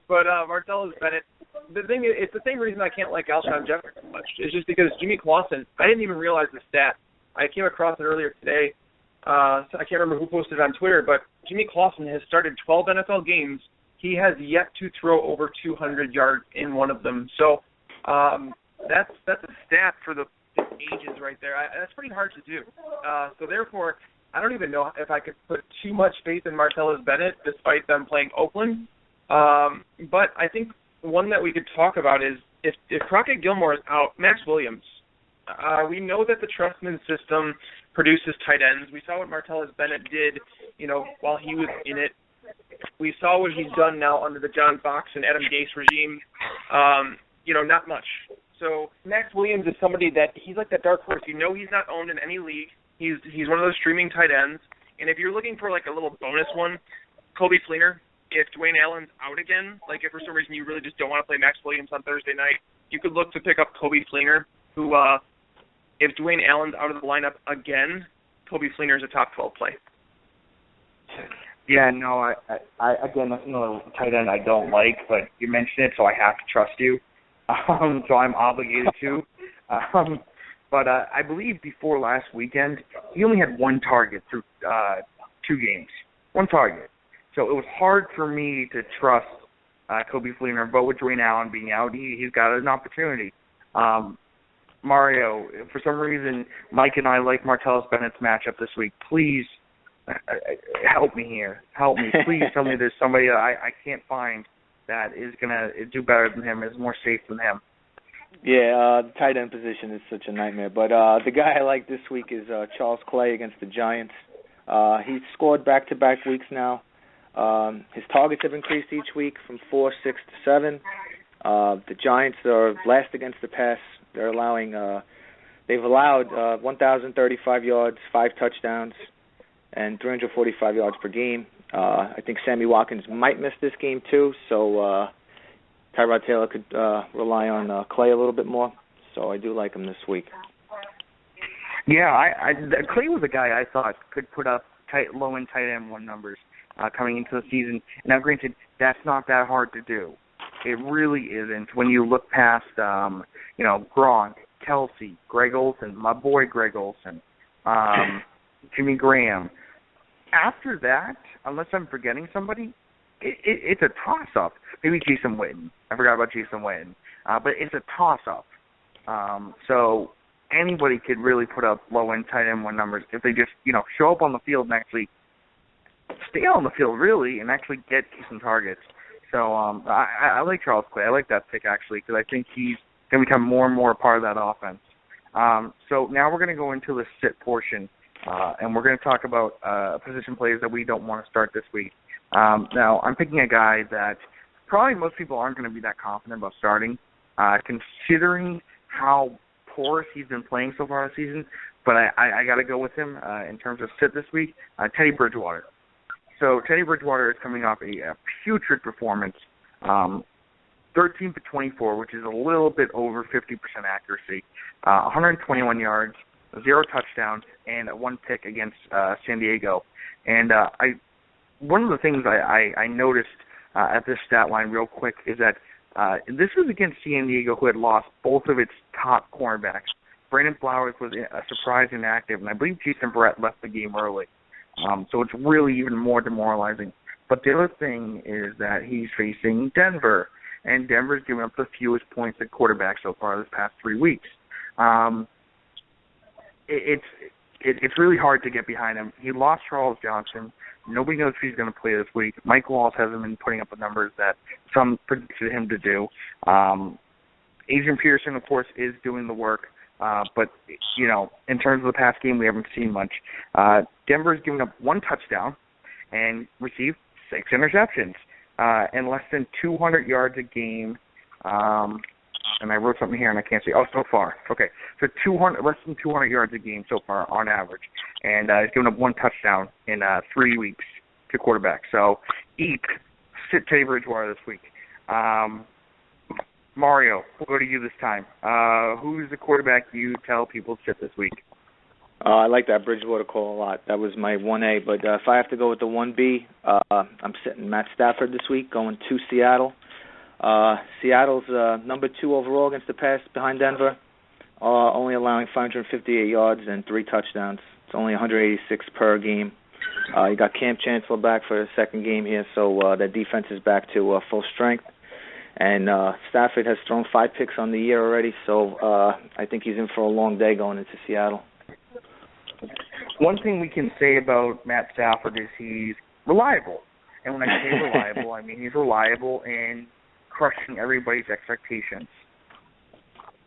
But Martellus Bennett, it's the same reason I can't like Alshon Jeffrey so much. It's just because Jimmy Clausen, I didn't even realize the stat. I came across it earlier today. I can't remember who posted it on Twitter, but Jimmy Clausen has started 12 NFL games. He has yet to throw over 200 yards in one of them. So that's a stat for the ages right there. That's pretty hard to do. So therefore, I don't even know if I could put too much faith in Martellus Bennett despite them playing Oakland. But I think one that we could talk about is if Crockett Gilmore is out, Max Williams. We know that the Trustman system produces tight ends. We saw what Martellus Bennett did, while he was in it. We saw what he's done now under the John Fox and Adam Gase regime. Not much. So Max Williams is somebody that he's like that dark horse. He's not owned in any league. He's one of those streaming tight ends. And if you're looking for like a little bonus one, Coby Fleener, if Dwayne Allen's out again, like if for some reason you really just don't want to play Max Williams on Thursday night, you could look to pick up Coby Fleener, who, if Dwayne Allen's out of the lineup again, Coby Fleener is a top 12 play. Yeah, no, I again, that's another tight end I don't like, but you mentioned it, so I have to trust you. So I'm obligated to. But I believe before last weekend, he only had one target through 2 games. One target. So it was hard for me to trust Coby Fleener, but with Dwayne Allen being out, he's got an opportunity. Mario, for some reason, Mike and I like Martellus Bennett's matchup this week. Please help me here. Help me. Please tell me there's somebody I can't find that is going to do better than him, is more safe than him. Yeah, the tight end position is such a nightmare. But the guy I like this week is Charles Clay against the Giants. He's scored back-to-back weeks now. His targets have increased each week from 4, 6 to 7. The Giants are last against the pass. They've allowed 1,035 yards, 5 touchdowns, and 345 yards per game. I think Sammy Watkins might miss this game too, so Tyrod Taylor could rely on Clay a little bit more. So I do like him this week. Yeah, Clay was a guy I thought could put up low-end tight end 1 numbers coming into the season. Now, granted, that's not that hard to do. It really isn't when you look past, Gronk, Kelsey, Greg Olsen, my boy Greg Olsen, Jimmy Graham. After that, unless I'm forgetting somebody, it's a toss-up. Maybe Jason Witten. I forgot about Jason Witten. But it's a toss-up. So anybody could really put up low-end tight end 1 numbers if they just, show up on the field and actually stay on the field, really, and actually get decent targets. So I like Charles Clay. I like that pick, actually, because I think he's going to become more and more a part of that offense. So now we're going to go into the sit portion, and we're going to talk about position plays that we don't want to start this week. Now, I'm picking a guy that probably most people aren't going to be that confident about starting, considering how porous he's been playing so far this season, but I got to go with him in terms of sit this week, Teddy Bridgewater. So Teddy Bridgewater is coming off a putrid performance, 13 for 24, which is a little bit over 50% accuracy, 121 yards, 0 touchdowns, and 1 pick against San Diego. And one of the things I noticed at this stat line real quick is that this was against San Diego, who had lost both of its top cornerbacks. Brandon Flowers was a surprise inactive, and I believe Jason Barrett left the game early. So it's really even more demoralizing. But the other thing is that he's facing Denver, and Denver's given up the fewest points at quarterback so far this past 3 weeks. It's really hard to get behind him. He lost Charles Johnson. Nobody knows if he's going to play this week. Mike Wallace hasn't been putting up the numbers that some predicted him to do. Adrian Peterson, of course, is doing the work. But, in terms of the past game, we haven't seen much. Denver's given up 1 touchdown and received 6 interceptions and less than 200 yards a game. And I wrote something here and I can't see. Oh, so far. Okay. So less than 200 yards a game so far on average. And he's given up 1 touchdown in 3 weeks to quarterback. So sit Teddy Bridgewater this week. Mario, we'll go to you this time. Who's the quarterback you tell people to sit this week? I like that Bridgewater call a lot. That was my 1A. But if I have to go with the 1B, I'm sitting Matt Stafford this week, going to Seattle. Seattle's number 2 overall against the pass behind Denver, only allowing 558 yards and 3 touchdowns. It's only 186 per game. You got Cam Chancellor back for the second game here, so that defense is back to full strength. And Stafford has thrown 5 picks on the year already, so I think he's in for a long day going into Seattle. One thing we can say about Matt Stafford is he's reliable. And when I say reliable, I mean he's reliable in crushing everybody's expectations.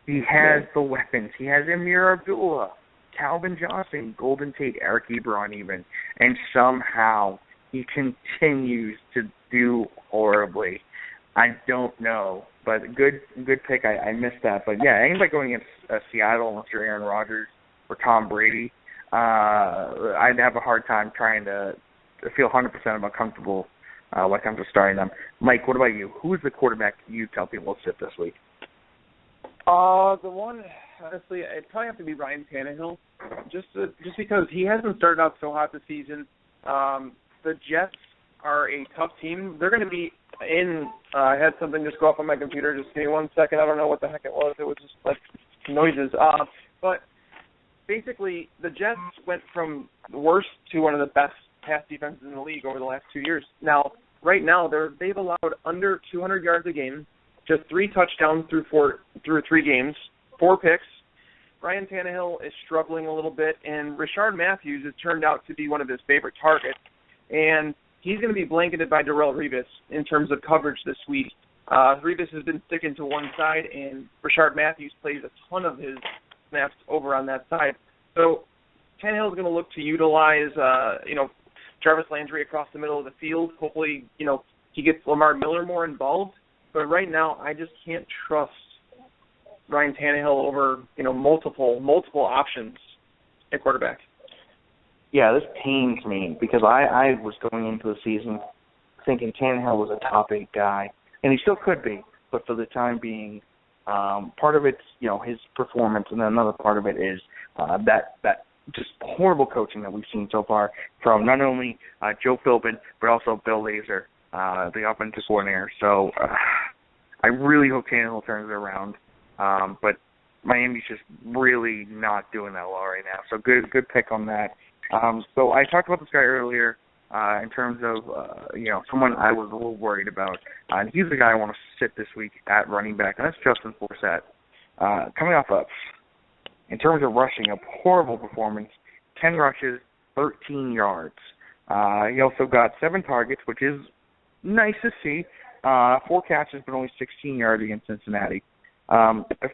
He has the weapons. He has Amir Abdullah, Calvin Johnson, Golden Tate, Eric Ebron even. And somehow he continues to do horribly. I don't know, but good pick. I missed that. But, yeah, anybody going against Seattle, unless you're Aaron Rodgers or Tom Brady, I'd have a hard time trying to feel 100% about comfortable when it comes to starting them. Mike, what about you? Who is the quarterback you tell people to sit this week? The one, honestly, it'd probably have to be Ryan Tannehill, just because he hasn't started out so hot this season. The Jets are a tough team. They're going to be in. I had something just go off on my computer. Just give me 1 second. I don't know what the heck it was. It was just like noises. But basically, the Jets went from the worst to one of the best pass defenses in the league over the last 2 years. Now, right now, they've allowed under 200 yards a game, just 3 touchdowns through 3 games, 4 picks. Ryan Tannehill is struggling a little bit, and Rashard Matthews has turned out to be one of his favorite targets. And he's going to be blanketed by Darrelle Revis in terms of coverage this week. Revis has been sticking to one side, and Rashard Matthews plays a ton of his snaps over on that side. So Tannehill is going to look to utilize, Jarvis Landry across the middle of the field. Hopefully, he gets Lamar Miller more involved. But right now, I just can't trust Ryan Tannehill over, multiple options at quarterback. Yeah, this pains me because I was going into the season thinking Tannehill was a top 8 guy, and he still could be, but for the time being, part of it's, his performance, and then another part of it is that just horrible coaching that we've seen so far from not only Joe Philbin, but also Bill Lazor, the offensive coordinator. So I really hope Tannehill turns it around, but Miami's just really not doing that well right now. So good pick on that. So I talked about this guy earlier in terms of, someone I was a little worried about. And he's the guy I want to sit this week at running back, and that's Justin Forsett. Coming off in terms of rushing, a horrible performance, 10 rushes, 13 yards. He also got 7 targets, which is nice to see. 4 catches, but only 16 yards against Cincinnati.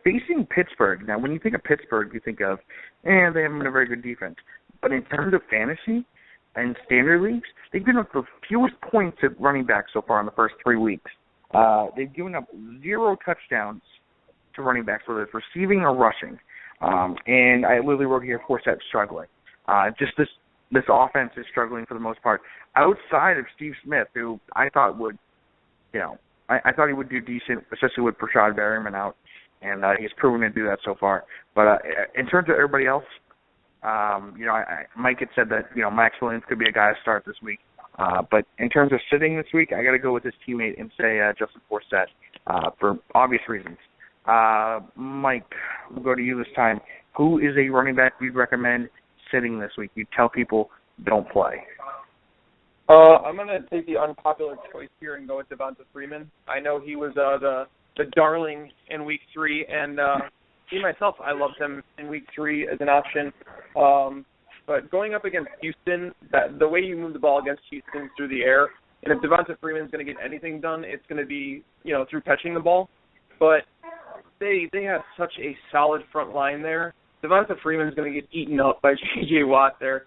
Facing Pittsburgh, now when you think of Pittsburgh, you think of, they haven't been a very good defense. But in terms of fantasy and standard leagues, they've given up the fewest points at running back so far in the first 3 weeks. They've given up 0 touchdowns to running backs, whether it's receiving or rushing. And I literally wrote here, Forsett struggling. Just this offense is struggling for the most part. Outside of Steve Smith, who I thought would, I thought he would do decent, especially with Rashad Berryman out, and he's proven to do that so far. But in terms of everybody else, Mike had said that, Max Williams could be a guy to start this week. But in terms of sitting this week, I got to go with his teammate and say Justin Forsett for obvious reasons. Mike, we'll go to you this time. Who is a running back you'd recommend sitting this week? You tell people don't play. I'm going to take the unpopular choice here and go with Devonta Freeman. I know he was the darling in Week 3, and me myself, I loved him in Week 3 as an option. But going up against Houston, the way you move the ball against Houston is through the air, and if Devonta Freeman's going to get anything done, it's going to be through catching the ball. But they have such a solid front line there. Devonta Freeman's going to get eaten up by J.J. Watt there.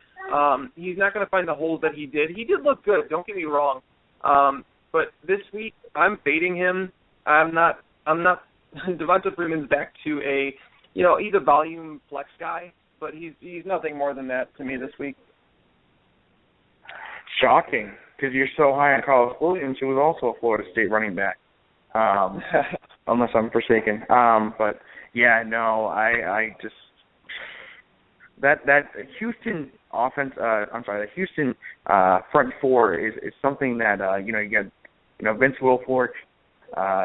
He's not going to find the holes that he did. He did look good, don't get me wrong. But this week, I'm fading him. I'm not. Devonta Freeman's back to he's a volume flex guy, but he's nothing more than that to me this week. Shocking, because you're so high on Carlos Williams, who was also a Florida State running back, unless I'm mistaken. But yeah, no, I just that Houston offense. The Houston front four is something that you got Vince Wilfork,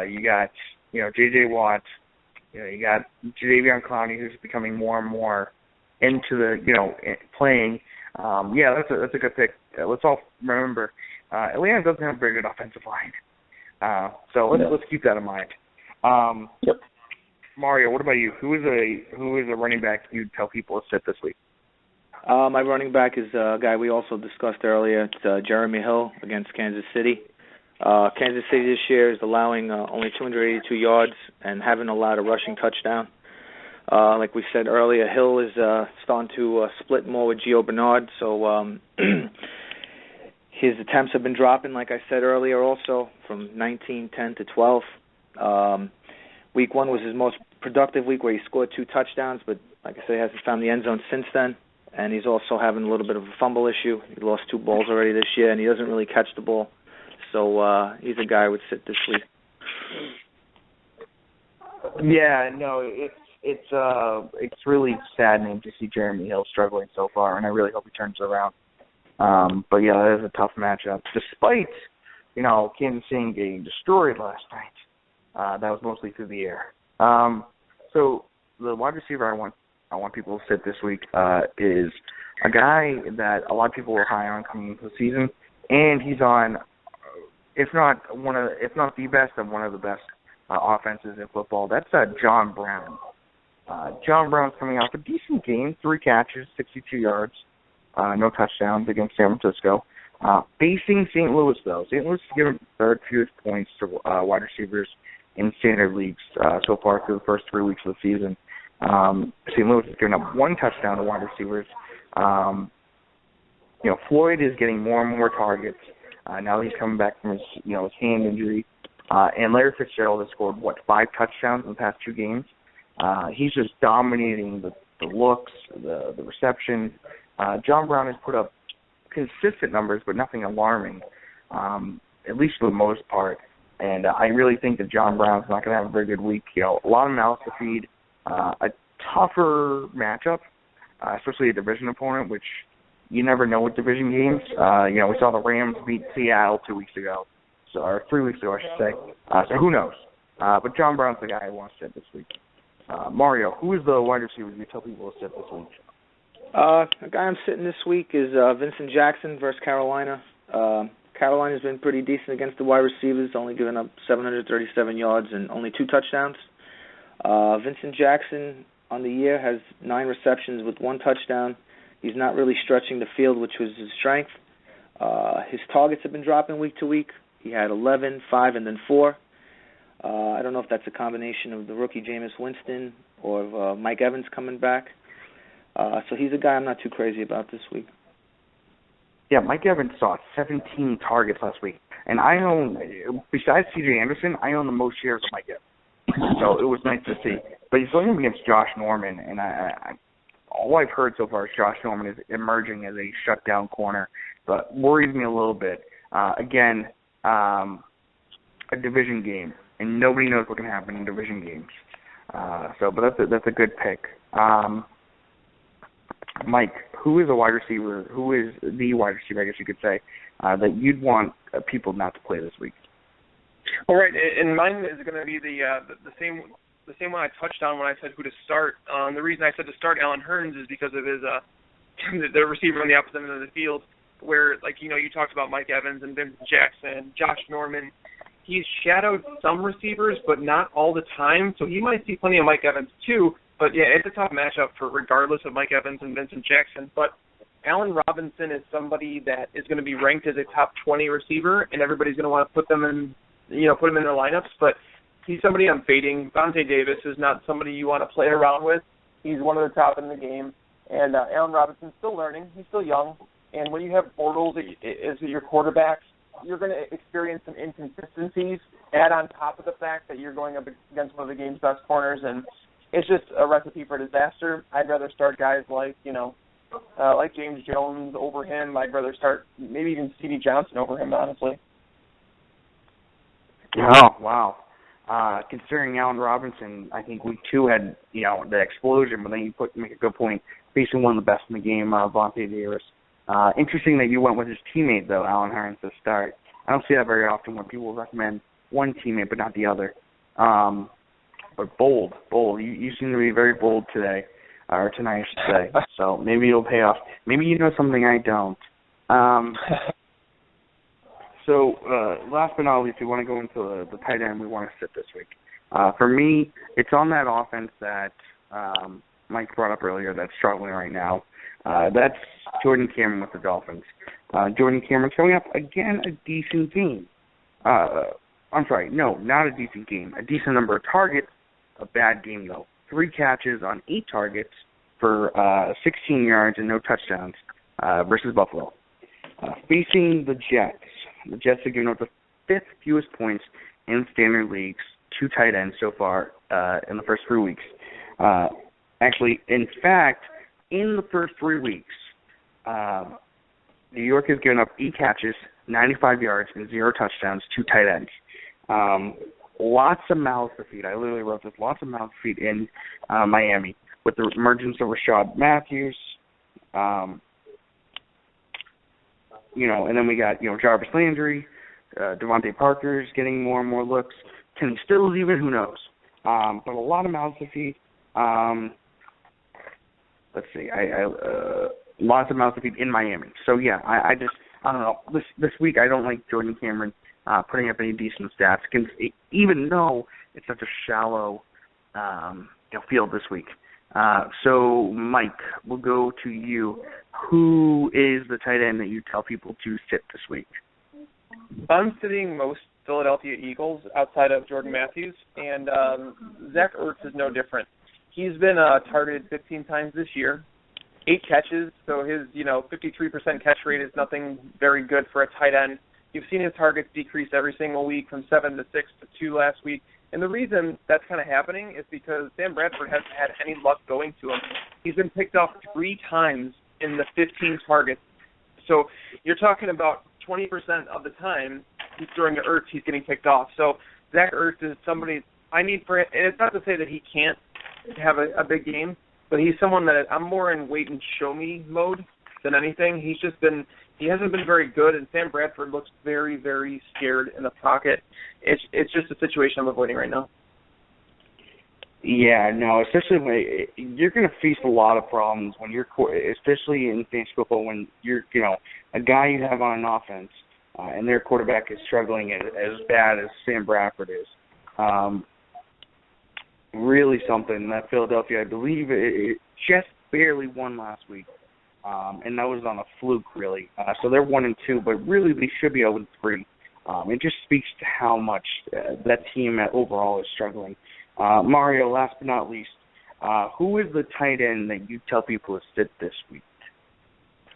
you got J.J. Watt, you got Jadeveon Clowney, who's becoming more and more into the playing. That's a good pick. Let's all remember Atlanta doesn't have a very good offensive line, so let's keep that in mind. Yep. Mario, what about you? Who is a running back you'd tell people to sit this week? My running back is a guy we also discussed earlier. It's Jeremy Hill against Kansas City. Kansas City this year is allowing only 282 yards and haven't allowed a rushing touchdown. Like we said earlier, Hill is starting to split more with Gio Bernard, so his attempts have been dropping, like I said earlier, also from 19, 10 to 12. Week 1 was his most productive week where he scored 2 touchdowns, but like I said, he hasn't found the end zone since then. And he's also having a little bit of a fumble issue. He lost 2 balls already this year, and he doesn't really catch the ball. so he's a guy I would sit this week. Yeah, no, it's really saddening to see Jeremy Hill struggling so far, and I really hope he turns it around. But yeah, that is a tough matchup. Despite, Kansas City getting destroyed last night, that was mostly through the air. So the wide receiver I want people to sit this week is a guy that a lot of people were high on coming into the season, and he's on, if not the best, of one of the best offenses in football. That's John Brown. John Brown's coming off a decent game, 3 catches, 62 yards, no touchdowns against San Francisco. Facing St. Louis, though. St. Louis has given third fewest points to wide receivers in standard leagues so far through the first 3 weeks of the season. St. Louis has given up 1 touchdown to wide receivers. Floyd is getting more and more targets now that he's coming back from his hand injury. And Larry Fitzgerald has scored, 5 touchdowns in the past 2 games. He's just dominating the looks, the reception. John Brown has put up consistent numbers, but nothing alarming, at least for the most part. And I really think that John Brown's not going to have a very good week. A lot of mouths to feed, a tougher matchup, especially a division opponent, which you never know with division games. We saw the Rams beat Seattle 2 weeks ago. Or 3 weeks ago, I should say. So who knows? But John Brown's the guy I want to sit this week. Mario, who is the wide receiver you tell people to sit this week? The guy I'm sitting this week is Vincent Jackson versus Carolina. Carolina's been pretty decent against the wide receivers, only giving up 737 yards and only 2 touchdowns. Vincent Jackson on the year has 9 receptions with 1 touchdown. He's not really stretching the field, which was his strength. His targets have been dropping week to week. He had 11, 5, and then 4. I don't know if that's a combination of the rookie Jameis Winston or of Mike Evans coming back. So he's a guy I'm not too crazy about this week. Yeah, Mike Evans saw 17 targets last week. And I own, besides C.J. Anderson, I own the most shares of Mike Evans. So it was nice to see. But he's going against Josh Norman, and all I've heard so far is Josh Norman is emerging as a shutdown corner. But worries me a little bit. Again, a division game, and nobody knows what can happen in division games. But that's a good pick. Mike, who is the wide receiver, I guess you could say, that you'd want people not to play this week? All right, and mine is going to be the same one I touched on when I said who to start. The reason I said to start Alan Hearns is because of his the receiver on the opposite end of the field, where, you talked about Mike Evans and Vincent Jackson, Josh Norman. He's shadowed some receivers, but not all the time, so he might see plenty of Mike Evans too. But, yeah, it's a tough matchup for regardless of Mike Evans and Vincent Jackson. But Allen Robinson is somebody that is going to be ranked as a top 20 receiver, and everybody's going to want to put them in their lineups. But he's somebody I'm fading. Vontae Davis is not somebody you want to play around with. He's one of the top in the game. And Allen Robinson's still learning. He's still young. And when you have Bortles as your quarterbacks, you're going to experience some inconsistencies. Add on top of the fact that you're going up against one of the game's best corners, and it's just a recipe for disaster. I'd rather start guys like James Jones over him. I'd rather start maybe even C.D. Johnson over him, honestly. Oh, wow. Considering Allen Robinson, I think week 2 had, the explosion, but then you make a good point, facing one of the best in the game, Vontae Davis. Interesting that you went with his teammate, though, Allen Hearns, to start. I don't see that very often when people recommend one teammate but not the other. But bold. You seem to be very bold today, or tonight, I should say. So maybe it'll pay off. Maybe you know something I don't. So last but not least, we want to go into the tight end we want to sit this week. For me, it's on that offense that Mike brought up earlier that's struggling right now. That's Jordan Cameron with the Dolphins. Jordan Cameron's coming up again a decent game. I'm sorry, no, not a decent game. A decent number of targets, a bad game though. 3 catches on 8 targets for 16 yards and no touchdowns versus Buffalo. Facing the Jets. The Jets have given up the 5th fewest points in standard leagues, 2 tight ends so far in the first 3 weeks. Actually, in fact, in the first 3 weeks, New York has given up 8 catches, 95 yards, and 0 touchdowns to tight ends. Lots of mouths to feed. I literally wrote this. Lots of mouths to feed in Miami with the emergence of Rashad Matthews. And then we got, Jarvis Landry, Devontae Parker's getting more and more looks. Kenny Stills even, who knows? But a lot of mouths to feed. Let's see. Lots of mouths to feed in Miami. So, yeah, I don't know. This week I don't like Jordan Cameron putting up any decent stats, even though it's such a shallow field this week. So, Mike, we'll go to you. Who is the tight end that you tell people to sit this week? I'm sitting most Philadelphia Eagles outside of Jordan Matthews, and Zach Ertz is no different. He's been targeted 15 times this year, 8 catches, so his 53% catch rate is nothing very good for a tight end. You've seen his targets decrease every single week from 7 to 6 to 2 last week. And the reason that's kind of happening is because Sam Bradford hasn't had any luck going to him. He's been picked off 3 times in the 15 targets. So you're talking about 20% of the time he's throwing to Ertz, he's getting picked off. So Zach Ertz is somebody I need for it. And it's not to say that he can't have a big game, but he's someone that I'm more in wait and show me mode than anything. He hasn't been very good, and Sam Bradford looks very, very scared in the pocket. It's just a situation I'm avoiding right now. Yeah, no, especially when you're going to face a lot of problems when you're, especially in fantasy football, when you're, a guy you have on an offense and their quarterback is struggling as bad as Sam Bradford is. Really something that Philadelphia, I believe, it just barely won last week. And that was on a fluke, really. So they're 1-2, but really they should be 0-3. It just speaks to how much that team overall is struggling. Mario, last but not least, who is the tight end that you tell people to sit this week?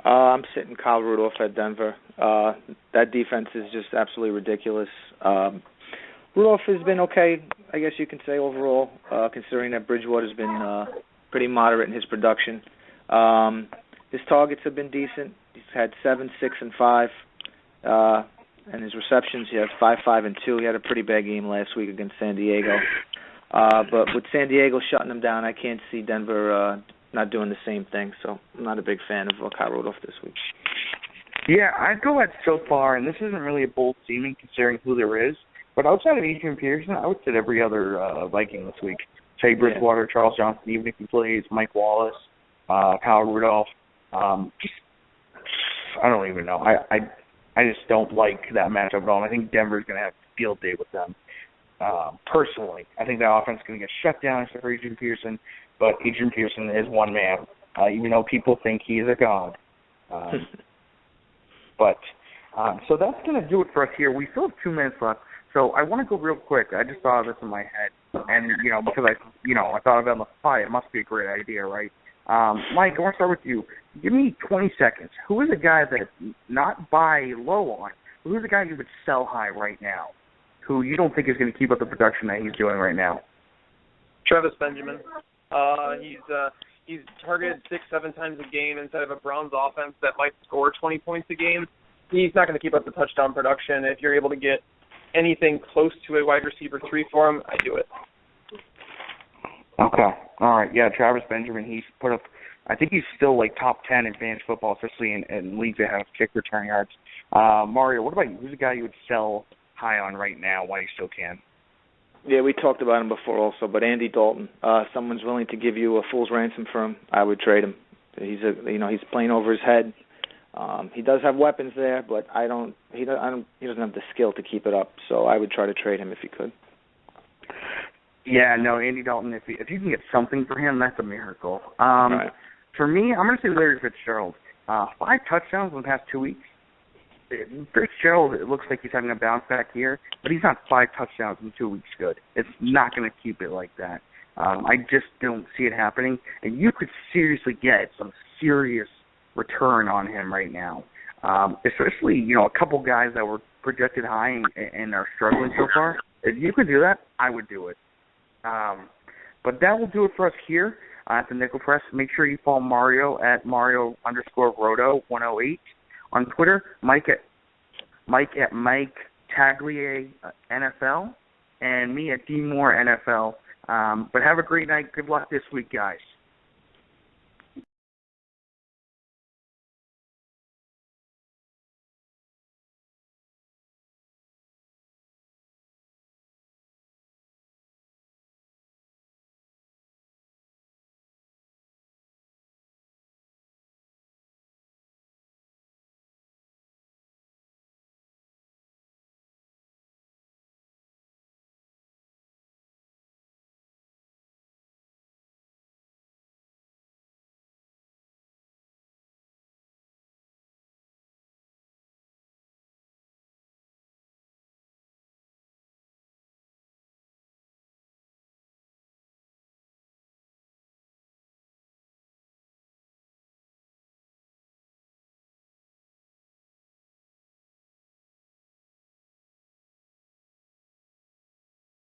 I'm sitting Kyle Rudolph at Denver. That defense is just absolutely ridiculous. Rudolph has been okay, I guess you can say, overall, considering that Bridgewater's been pretty moderate in his production. His targets have been decent. He's had 7, 6, and 5. And his receptions, he has 5, 5, and 2. He had a pretty bad game last week against San Diego. But with San Diego shutting them down, I can't see Denver not doing the same thing. So I'm not a big fan of Kyle Rudolph this week. Yeah, I'd go at so far, and this isn't really a bold statement considering who there is, but outside of Adrian Peterson, I would sit every other Viking this week. Teddy Bridgewater, Charles Johnson, even if he plays, Mike Wallace, Kyle Rudolph. I don't even know. I just don't like that matchup at all. And I think Denver's going to have a field day with them. Personally, I think that offense is going to get shut down except for Adrian Peterson, but Adrian Peterson is one man, even though people think he is a god. So that's going to do it for us here. We still have 2 minutes left, so I want to go real quick. I just thought of this in my head, and because I thought of it on the fly, it must be a great idea, right? Mike, I want to start with you. Give me 20 seconds. Who is a guy that not buy low on? Who is a guy you would sell high right now? Who you don't think is going to keep up the production that he's doing right now? Travis Benjamin. He's targeted 6, 7 times a game instead of a Browns offense that might score 20 points a game. He's not going to keep up the touchdown production. If you're able to get anything close to a wide receiver 3 for him, I do it. Okay. All right. Yeah, Travis Benjamin, he's put up, I think he's still like top 10 in fantasy football, especially in leagues that have kick return yards. Mario, what about you? Who's a guy you would sell high on right now while you still can? Yeah, we talked about him before also, but Andy Dalton. Someone's willing to give you a fool's ransom for him, I would trade him. He's he's playing over his head. He does have weapons there, but he doesn't have the skill to keep it up. So I would try to trade him if you could. Yeah, no, Andy Dalton, if you can get something for him, that's a miracle. Right. For me, I'm going to say Larry Fitzgerald. 5 touchdowns in the past 2 weeks. Fitzgerald, it looks like he's having a bounce back here, but he's not 5 touchdowns in 2 weeks good. It's not going to keep it like that. I just don't see it happening. And you could seriously get some serious return on him right now. Especially, a couple guys that were projected high and are struggling so far. If you could do that, I would do it. But that will do it for us here at the Nickel Press. Make sure you follow Mario at Mario_Roto108 On Twitter, Mike at Mike Tagliere NFL, and me at DMoore NFL. But have a great night. Good luck this week, guys.